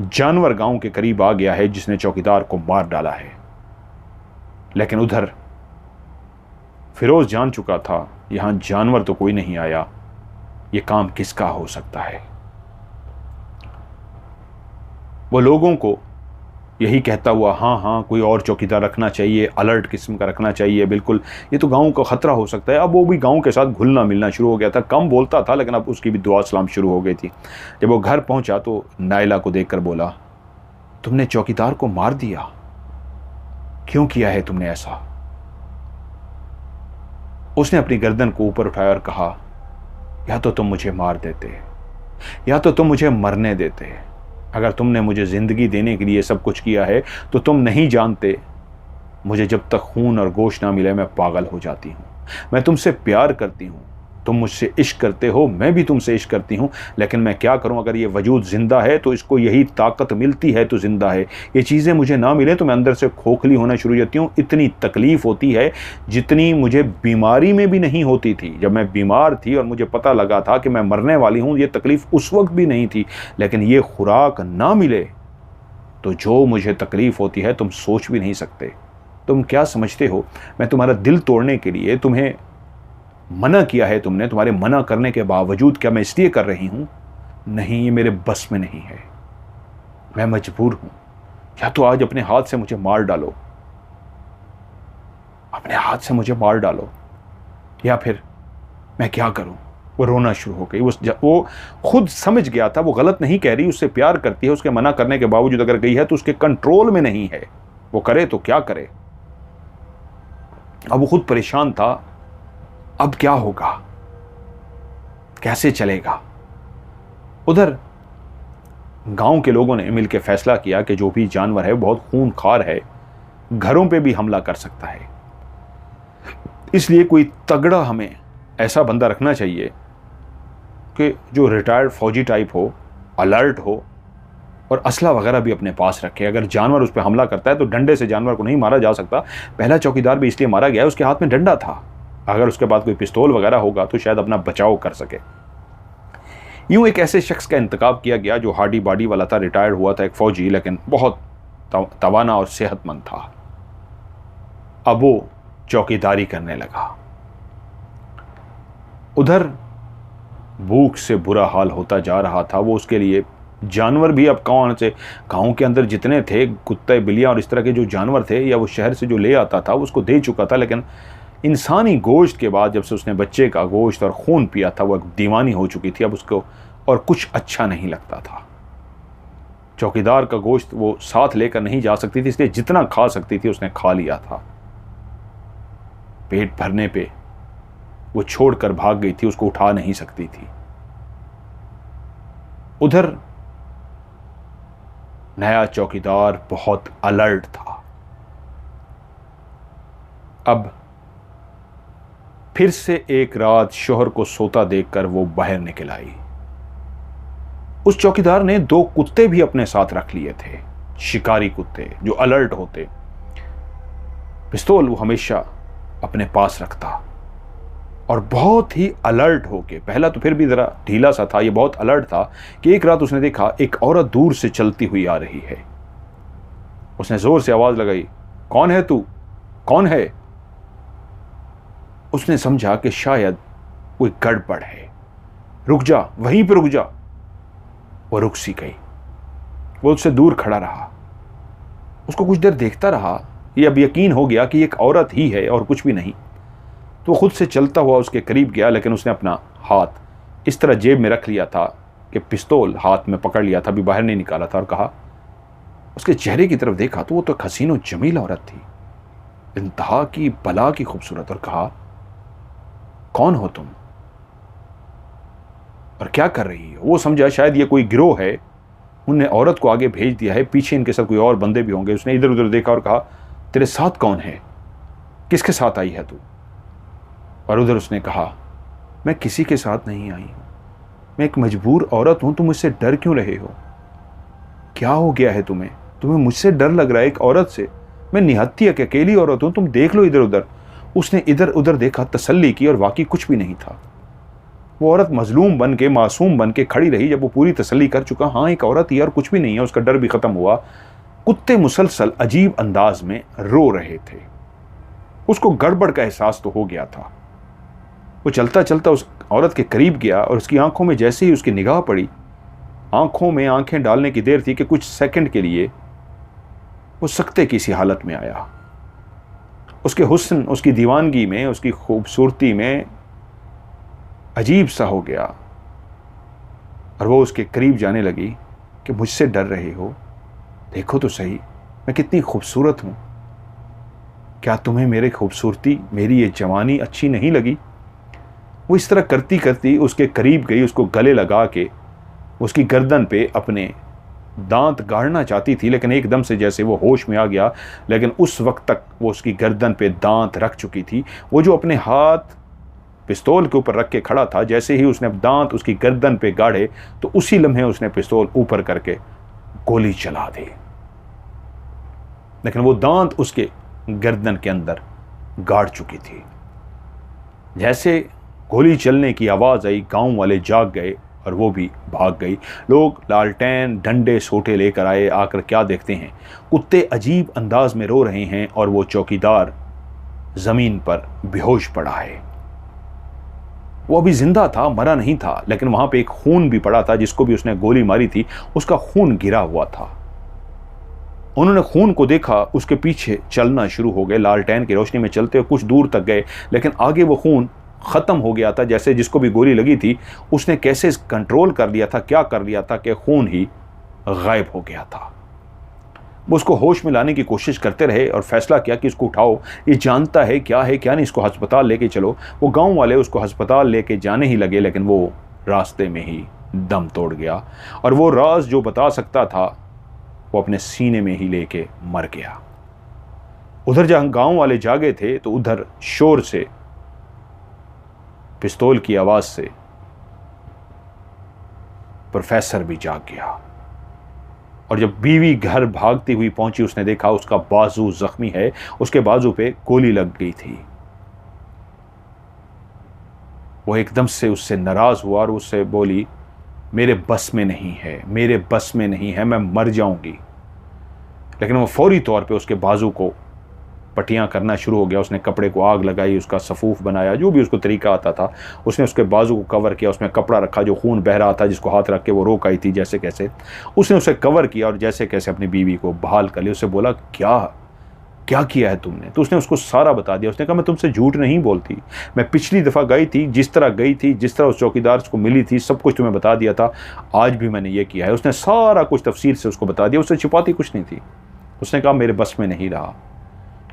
जानवर गांव के करीब आ गया है जिसने चौकीदार को मार डाला है। लेकिन उधर फिरोज जान चुका था यहां जानवर तो कोई नहीं आया, ये काम किसका हो सकता है। वो लोगों को यही कहता हुआ, हाँ हाँ कोई और चौकीदार रखना चाहिए, अलर्ट किस्म का रखना चाहिए, बिल्कुल ये तो गांव का ख़तरा हो सकता है। अब वो भी गांव के साथ घुलना मिलना शुरू हो गया था। कम बोलता था लेकिन अब उसकी भी दुआ सलाम शुरू हो गई थी। जब वो घर पहुंचा तो नायला को देखकर बोला, तुमने चौकीदार को मार दिया, क्यों किया है तुमने ऐसा? उसने अपनी गर्दन को ऊपर उठाया और कहा, या तो तुम मुझे मार देते या तो तुम मुझे मरने देते। अगर तुमने मुझे ज़िंदगी देने के लिए सब कुछ किया है तो तुम नहीं जानते मुझे जब तक खून और गोश्त ना मिले मैं पागल हो जाती हूँ। मैं तुमसे प्यार करती हूँ, तुम मुझसे इश्क करते हो, मैं भी तुमसे इश्क करती हूँ, लेकिन मैं क्या करूँ, अगर ये वजूद ज़िंदा है तो इसको यही ताकत मिलती है तो ज़िंदा है। ये चीज़ें मुझे ना मिले तो मैं अंदर से खोखली होना शुरू हो जाती हूँ। इतनी तकलीफ़ होती है जितनी मुझे बीमारी में भी नहीं होती थी। जब मैं बीमार थी और मुझे पता लगा था कि मैं मरने वाली हूँ, ये तकलीफ़ उस वक्त भी नहीं थी, लेकिन ये खुराक ना मिले तो जो मुझे तकलीफ़ होती है तुम सोच भी नहीं सकते। तुम क्या समझते हो मैं तुम्हारा दिल तोड़ने के लिए तुम्हें मना किया है? तुमने, तुम्हारे मना करने के बावजूद क्या मैं इसलिए कर रही हूं? नहीं, ये मेरे बस में नहीं है, मैं मजबूर हूं। या तो आज अपने हाथ से मुझे मार डालो, अपने हाथ से मुझे मार डालो, या फिर मैं क्या करूं? वो रोना शुरू हो गई। वो खुद समझ गया था वो गलत नहीं कह रही, उससे प्यार करती है। उसके मना करने के बावजूद अगर गई है तो उसके कंट्रोल में नहीं है, वो करे तो क्या करे। अब वो खुद परेशान था, अब क्या होगा, कैसे चलेगा। उधर गांव के लोगों ने मिलकर फैसला किया कि जो भी जानवर है बहुत खूंखार है, घरों पे भी हमला कर सकता है, इसलिए कोई तगड़ा हमें ऐसा बंदा रखना चाहिए कि जो रिटायर्ड फौजी टाइप हो, अलर्ट हो और असला वगैरह भी अपने पास रखे। अगर जानवर उस पर हमला करता है तो डंडे से जानवर को नहीं मारा जा सकता। पहला चौकीदार भी इसलिए मारा गया, उसके हाथ में डंडा था। अगर उसके पास कोई पिस्तौल वगैरह होगा तो शायद अपना बचाव कर सके। यूं एक ऐसे शख्स का इंतखाब किया गया जो हार्डी बॉडी वाला था, रिटायर्ड हुआ था, एक फौजी, लेकिन बहुत तवाना और सेहतमंद था। अब वो चौकीदारी करने लगा। उधर भूख से बुरा हाल होता जा रहा था। वो उसके लिए जानवर भी, अब कौन से गाँव के अंदर जितने थे कुत्ते बिल्लियाँ और इस तरह के जो जानवर थे या वो शहर से जो ले आता था उसको दे चुका था, लेकिन इंसानी गोश्त के बाद जब से उसने बच्चे का गोश्त और खून पिया था वो एक दीवानी हो चुकी थी। अब उसको और कुछ अच्छा नहीं लगता था। चौकीदार का गोश्त वो साथ लेकर नहीं जा सकती थी, इसलिए जितना खा सकती थी उसने खा लिया था। पेट भरने पे वो छोड़कर भाग गई थी, उसको उठा नहीं सकती थी। उधर नया चौकीदार बहुत अलर्ट था। अब फिर से एक रात शोहर को सोता देखकर वो बाहर निकल आई। उस चौकीदार ने 2 कुत्ते भी अपने साथ रख लिए थे, शिकारी कुत्ते जो अलर्ट होते। पिस्तौल वो हमेशा अपने पास रखता और बहुत ही अलर्ट होके, पहला तो फिर भी जरा ढीला सा था, ये बहुत अलर्ट था कि एक रात उसने देखा एक औरत दूर से चलती हुई आ रही है। उसने जोर से आवाज लगाई, कौन है तू, कौन है? उसने समझा कि शायद कोई गड़बड़ है। रुक जा, वहीं पे रुक जा। वो रुक सी गई। वो उससे दूर खड़ा रहा, उसको कुछ देर देखता रहा। ये अब यकीन हो गया कि एक औरत ही है और कुछ भी नहीं। तो खुद से चलता हुआ उसके करीब गया, लेकिन उसने अपना हाथ इस तरह जेब में रख लिया था कि पिस्तौल हाथ में पकड़ लिया था, अभी बाहर नहीं निकाला था, और कहा, उसके चेहरे की तरफ देखा तो वो तो हसीन और जमील औरत थी, इंतहा की बला की खूबसूरत, और कहा, कौन हो तुम और क्या कर रही हो? वो समझा शायद ये कोई गिरोह है, उनने औरत को आगे भेज दिया है, पीछे इनके साथ कोई और बंदे भी होंगे। उसने इधर उधर देखा और कहा, तेरे साथ कौन है, किसके साथ आई है तू? और उधर उसने कहा, मैं किसी के साथ नहीं आई हूं, मैं एक मजबूर औरत हूं, तुम मुझसे डर क्यों रहे हो? क्या हो गया है तुम्हें? तुम्हें मुझसे डर लग रहा है एक औरत से? मैं निहत्ती अकेली औरत हूं, तुम देख लो इधर उधर। उसने इधर उधर देखा, तसल्ली की, और वाकई कुछ भी नहीं था। वो औरत मजलूम बन के, मासूम बन के खड़ी रही। जब वो पूरी तसल्ली कर चुका, हाँ एक औरत ही और कुछ भी नहीं है, उसका डर भी खत्म हुआ। कुत्ते मुसलसल अजीब अंदाज में रो रहे थे। उसको गड़बड़ का एहसास तो हो गया था। वो चलता चलता उस औरत के करीब गया और उसकी आंखों में जैसे ही उसकी निगाह पड़ी, आंखों में आंखें डालने की देर थी कि कुछ सेकंड के लिए वो सकते की सी हालत में आया। उसके हुस्न, उसकी दीवानगी में, उसकी खूबसूरती में अजीब सा हो गया। और वो उसके करीब जाने लगी कि मुझसे डर रहे हो? देखो तो सही, मैं कितनी खूबसूरत हूं। क्या तुम्हें मेरी खूबसूरती, मेरी ये जवानी अच्छी नहीं लगी? वो इस तरह करती करती उसके करीब गई, उसको गले लगा के उसकी गर्दन पे अपने दांत गाड़ना चाहती थी, लेकिन एकदम से जैसे वो होश में आ गया। लेकिन उस वक्त तक वो उसकी गर्दन पे दांत रख चुकी थी। वो जो अपने हाथ पिस्तौल के ऊपर रख के खड़ा था, जैसे ही उसने दांत उसकी गर्दन पे गाड़े तो उसी लम्हे उसने पिस्तौल ऊपर करके गोली चला दी। लेकिन वो दांत उसके गर्दन के अंदर गाड़ चुकी थी। जैसे गोली चलने की आवाज आई, गांव वाले जाग गए और वो भी भाग गई। लोग लालटेन, डंडे, सोटे लेकर आए। आकर क्या देखते हैं, कुत्ते अजीब अंदाज में रो रहे हैं और वो चौकीदार जमीन पर बेहोश पड़ा है। वो अभी जिंदा था, मरा नहीं था, लेकिन वहां पे एक खून भी पड़ा था। जिसको भी उसने गोली मारी थी उसका खून गिरा हुआ था। उन्होंने खून को देखा, उसके पीछे चलना शुरू हो गए। लालटेन की रोशनी में चलते हुए कुछ दूर तक गए, लेकिन आगे वो खून खत्म हो गया था। जैसे जिसको भी गोली लगी थी उसने कैसे कंट्रोल कर लिया था, क्या कर लिया था कि खून ही गायब हो गया था। वो उसको होश में लाने की कोशिश करते रहे और फैसला किया कि इसको उठाओ, ये जानता है क्या नहीं, इसको अस्पताल लेके चलो। वो गांव वाले उसको अस्पताल लेके जाने ही लगे, लेकिन वो रास्ते में ही दम तोड़ गया। और वो राज जो बता सकता था वो अपने सीने में ही लेके मर गया। उधर जहां गांव वाले जागे थे तो उधर शोर से, पिस्तौल की आवाज से प्रोफेसर भी जाग गया। और जब बीवी घर भागती हुई पहुंची, उसने देखा उसका बाजू जख्मी है, उसके बाजू पे गोली लग गई थी। वो एकदम से उससे नाराज़ हुआ और उससे बोली, मेरे बस में नहीं है, मेरे बस में नहीं है, मैं मर जाऊंगी। लेकिन वो फौरी तौर पे उसके बाजू को पट्टियाँ करना शुरू हो गया। उसने कपड़े को आग लगाई, उसका सफूफ बनाया, जो भी उसको तरीका आता था। उसने उसके बाजू को कवर किया, उसमें कपड़ा रखा जो खून बह रहा था, जिसको हाथ रख के वो रोक आई थी जैसे कैसे। उसने उसे कवर किया और जैसे कैसे अपनी बीवी को बहाल कर लिया। उससे बोला, क्या क्या किया है तुमने? तो उसने उसको सारा बता दिया। उसने कहा, मैं तुमसे झूठ नहीं बोलती, मैं पिछली दफ़ा गई थी, जिस तरह गई थी, जिस तरह उस चौकीदार को मिली थी, सब कुछ तुम्हें बता दिया था, आज भी मैंने ये किया है। उसने सारा कुछ तफसील से उसको बता दिया, उससे छिपाती कुछ नहीं थी। उसने कहा, मेरे बस में नहीं रहा।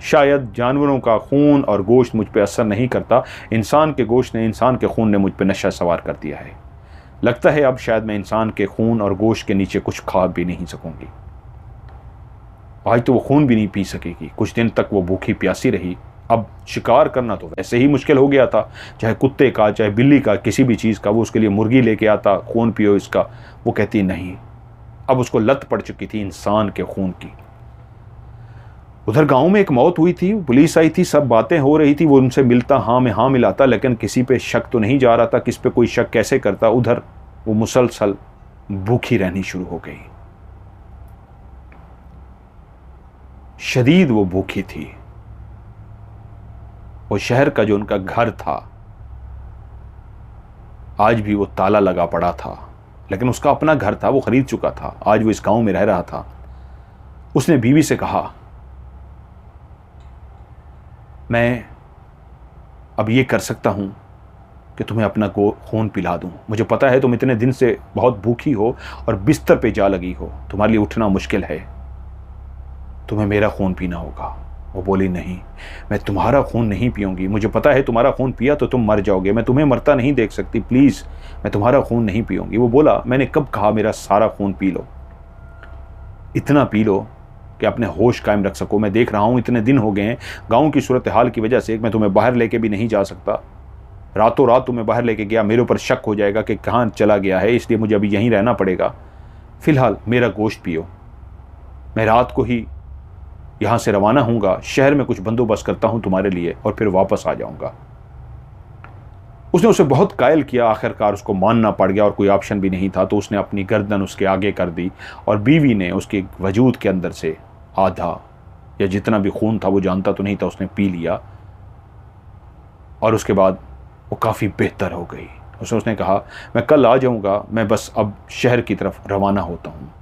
शायद जानवरों का खून और गोश्त मुझ पर असर नहीं करता, इंसान के गोश्त ने, इंसान के खून ने मुझ पर नशा सवार कर दिया है। लगता है अब शायद मैं इंसान के खून और गोश्त के नीचे कुछ खा भी नहीं सकूंगी। आज तो वो खून भी नहीं पी सकेगी। कुछ दिन तक वो भूखी प्यासी रही। अब शिकार करना तो वैसे ही मुश्किल हो गया था, चाहे कुत्ते का, चाहे बिल्ली का, किसी भी चीज़ का। वो उसके लिए मुर्गी लेके आता, खून पियो इसका। वो कहती नहीं। अब उसको लत पड़ चुकी थी इंसान के खून की। उधर गांव में एक मौत हुई थी, पुलिस आई थी, सब बातें हो रही थी। वो उनसे मिलता, हाँ में हाँ मिलाता, लेकिन किसी पे शक तो नहीं जा रहा था। किस पे कोई शक कैसे करता? उधर वो मुसलसल भूखी रहनी शुरू हो गई। शदीद वो भूखी थी। वो शहर का जो उनका घर था, आज भी वो ताला लगा पड़ा था, लेकिन उसका अपना घर था, वो खरीद चुका था। आज वो इस गांव में रह रहा था। उसने बीवी से कहा, मैं अब ये कर सकता हूं कि तुम्हें अपना खून पिला दूं। मुझे पता है तुम इतने दिन से बहुत भूखी हो और बिस्तर पे जा लगी हो, तुम्हारे लिए उठना मुश्किल है, तुम्हें मेरा खून पीना होगा। वो बोली, नहीं, मैं तुम्हारा खून नहीं पीऊंगी। मुझे पता है तुम्हारा खून पिया तो तुम मर जाओगे, मैं तुम्हें मरता नहीं देख सकती, प्लीज़ मैं तुम्हारा खून नहीं पीऊंगी। वो बोला, मैंने कब कहा मेरा सारा खून पी लो? इतना पी लो कि अपने होश कायम रख सको। मैं देख रहा हूँ इतने दिन हो गए हैं, गाँव की सूरत हाल की वजह से मैं तुम्हें बाहर लेके भी नहीं जा सकता। रातों रात तुम्हें बाहर लेके गया, मेरे ऊपर शक हो जाएगा कि कहाँ चला गया है, इसलिए मुझे अभी यहीं रहना पड़ेगा। फिलहाल मेरा गोश्त पियो। मैं रात को ही यहाँ से रवाना हूँगा, शहर में कुछ बंदोबस्त करता हूँ तुम्हारे लिए और फिर वापस आ जाऊँगा। उसने उसे बहुत कायल किया, आखिरकार उसको मानना पड़ गया और कोई ऑप्शन भी नहीं था। तो उसने अपनी गर्दन उसके आगे कर दी और बीवी ने उसके वजूद के अंदर से आधा या जितना भी खून था, वो जानता तो नहीं था, उसने पी लिया। और उसके बाद वो काफ़ी बेहतर हो गई। उसने कहा, मैं कल आ जाऊँगा, मैं बस अब शहर की तरफ रवाना होता हूँ।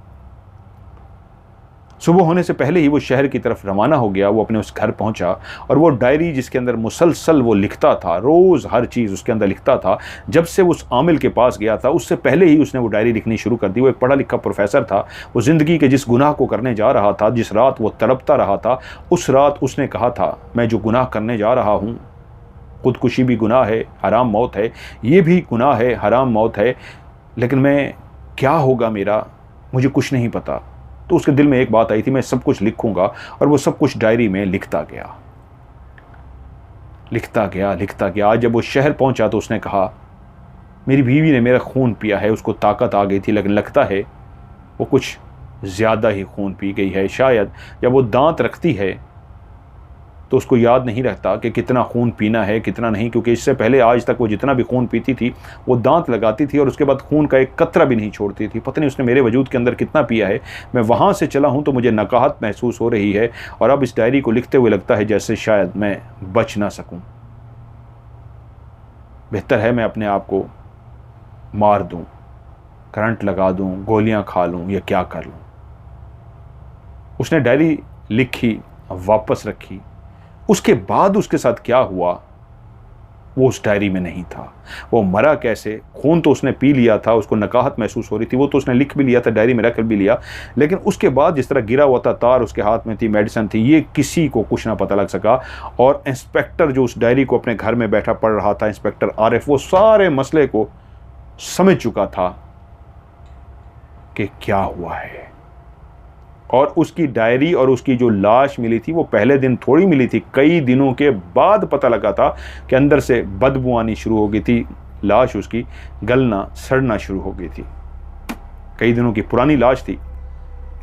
सुबह होने से पहले ही वो शहर की तरफ रवाना हो गया। वो अपने उस घर पहुंचा और वो डायरी जिसके अंदर मुसलसल वो लिखता था, रोज़ हर चीज़ उसके अंदर लिखता था। जब से वो उस आमिल के पास गया था, उससे पहले ही उसने वो डायरी लिखनी शुरू कर दी। वो एक पढ़ा लिखा प्रोफेसर था। वो ज़िंदगी के जिस गुनाह को करने जा रहा था, जिस रात वो तड़पता रहा था, उस रात उसने कहा था, मैं जो गुनाह करने जा रहा हूँ, खुदकुशी भी गुनाह है, हराम मौत है, ये भी गुनाह है, हराम मौत है, लेकिन मैं क्या होगा मेरा, मुझे कुछ नहीं पता। तो उसके दिल में एक बात आई थी, मैं सब कुछ लिखूंगा। और वो सब कुछ डायरी में लिखता गया, लिखता गया, लिखता गया। आज जब वो शहर पहुंचा तो उसने कहा, मेरी बीवी ने मेरा खून पिया है, उसको ताकत आ गई थी, लेकिन लगता है वो कुछ ज़्यादा ही खून पी गई है। शायद जब वो दांत रखती है तो उसको याद नहीं रहता कि कितना खून पीना है, कितना नहीं, क्योंकि इससे पहले आज तक वो जितना भी खून पीती थी वो दांत लगाती थी और उसके बाद खून का एक कतरा भी नहीं छोड़ती थी। पता नहीं उसने मेरे वजूद के अंदर कितना पिया है। मैं वहाँ से चला हूँ तो मुझे नकाहत महसूस हो रही है और अब इस डायरी को लिखते हुए लगता है जैसे शायद मैं बच ना सकूँ। बेहतर है मैं अपने आप को मार दूँ, करंट लगा दूँ, गोलियाँ खा लूँ या क्या कर लूँ। उसने डायरी लिखी, वापस रखी। उसके बाद उसके साथ क्या हुआ वो उस डायरी में नहीं था। वो मरा कैसे, खून तो उसने पी लिया था, उसको नकाहत महसूस हो रही थी, वो तो उसने लिख भी लिया था, डायरी में रख भी लिया, लेकिन उसके बाद जिस तरह गिरा हुआ था, तार उसके हाथ में थी, मेडिसिन थी, ये किसी को कुछ ना पता लग सका। और इंस्पेक्टर जो उस डायरी को अपने घर में बैठा पढ़ रहा था, इंस्पेक्टर आरिफ, वो सारे मसले को समझ चुका था कि क्या हुआ है। और उसकी डायरी और उसकी जो लाश मिली थी वो पहले दिन थोड़ी मिली थी, कई दिनों के बाद पता लगा था कि अंदर से बदबू आनी शुरू हो गई थी, लाश उसकी गलना सड़ना शुरू हो गई थी। कई दिनों की पुरानी लाश थी।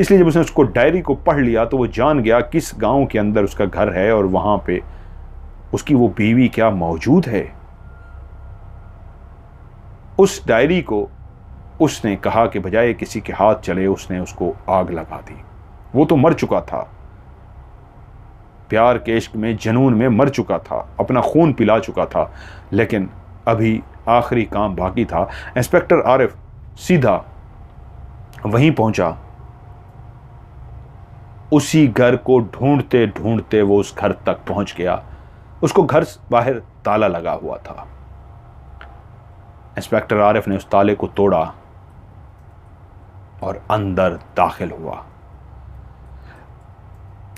इसलिए जब उसने उसको डायरी को पढ़ लिया तो वो जान गया किस गांव के अंदर उसका घर है और वहां पे उसकी वो बीवी क्या मौजूद है। उस डायरी को उसने कहा कि बजाय किसी के हाथ चले उसने उसको आग लगा दी। वो तो मर चुका था, प्यार के इश्क में, जनून में मर चुका था, अपना खून पिला चुका था, लेकिन अभी आखिरी काम बाकी था। इंस्पेक्टर आरिफ सीधा वहीं पहुंचा। उसी घर को ढूंढते ढूंढते वो उस घर तक पहुंच गया। उसको घर बाहर ताला लगा हुआ था। इंस्पेक्टर आरिफ ने उस ताले को तोड़ा और अंदर दाखिल हुआ।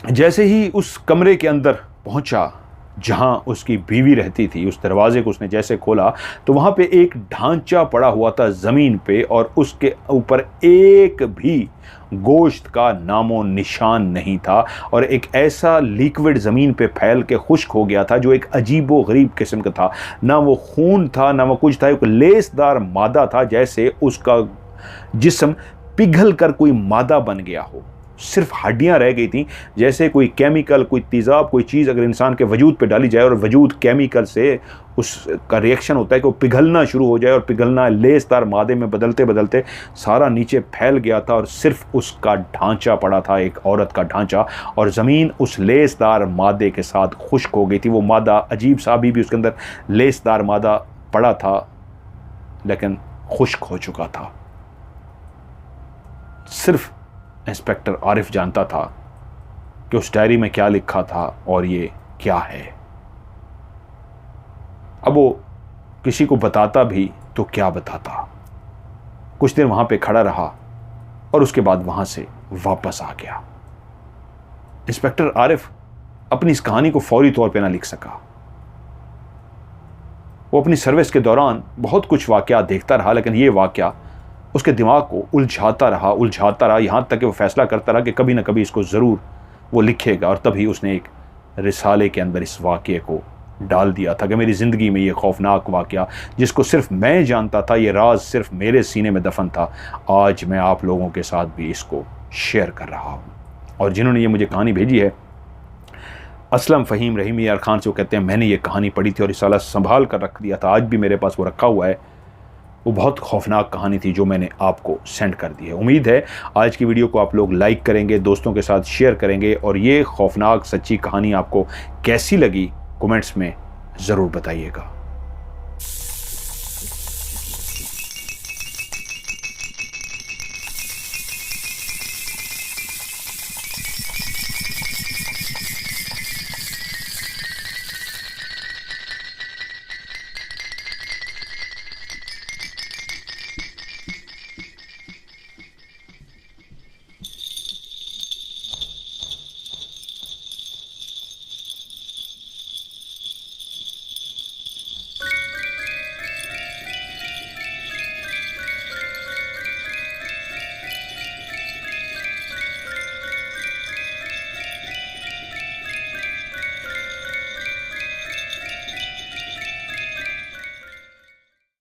जैसे ही उस कमरे के अंदर पहुंचा जहां उसकी बीवी रहती थी, उस दरवाजे को उसने जैसे खोला तो वहां पे एक ढांचा पड़ा हुआ था जमीन पे, और उसके ऊपर एक भी गोश्त का नामो निशान नहीं था, और एक ऐसा लिक्विड ज़मीन पे फैल के खुश्क हो गया था जो एक अजीबो गरीब किस्म का था। ना वो खून था ना वो कुछ था, एक लेसदार मादा था, जैसे उसका जिस्म पिघल कर कोई मादा बन गया हो, सिर्फ हड्डियां रह गई थी। जैसे कोई केमिकल, कोई तेज़ाब, कोई चीज़ अगर इंसान के वजूद पे डाली जाए और वजूद केमिकल से उसका रिएक्शन होता है कि वो पिघलना शुरू हो जाए, और पिघलना लेसदार मादे में बदलते बदलते सारा नीचे फैल गया था, और सिर्फ उसका ढांचा पड़ा था, एक औरत का ढांचा, और ज़मीन उस लेसदार मादे के साथ खुश्क हो गई थी। वो मादा अजीब सा, भी उसके अंदर लेसदार मादा पड़ा था लेकिन खुश्क हो चुका था। सिर्फ इंस्पेक्टर आरिफ जानता था कि उस डायरी में क्या लिखा था और ये क्या है। अब वो किसी को बताता भी तो क्या बताता। कुछ देर वहां पे खड़ा रहा और उसके बाद वहां से वापस आ गया। इंस्पेक्टर आरिफ अपनी इस कहानी को फौरी तौर पे ना लिख सका। वो अपनी सर्विस के दौरान बहुत कुछ वाकया देखता रहा, लेकिन ये वाकया उसके दिमाग को उलझाता रहा, यहाँ तक कि वो फैसला करता रहा कि कभी ना कभी इसको ज़रूर वो लिखेगा। और तभी उसने एक रिसाले के अंदर इस वाक़े को डाल दिया था कि मेरी ज़िंदगी में ये खौफनाक वाक़या, जिसको सिर्फ मैं जानता था, ये राज सिर्फ मेरे सीने में दफन था, आज मैं आप लोगों के साथ भी इसको शेयर कर रहा हूँ। और जिन्होंने ये मुझे कहानी भेजी है, असलम फ़हीम रहीम यार खान से, वो कहते हैं मैंने ये कहानी पढ़ी थी और रिसाला संभाल कर रख दिया था, आज भी मेरे पास वो रखा हुआ है। वो बहुत खौफनाक कहानी थी जो मैंने आपको सेंड कर दी है। उम्मीद है आज की वीडियो को आप लोग लाइक करेंगे, दोस्तों के साथ शेयर करेंगे, और ये खौफनाक सच्ची कहानी आपको कैसी लगी कमेंट्स में ज़रूर बताइएगा।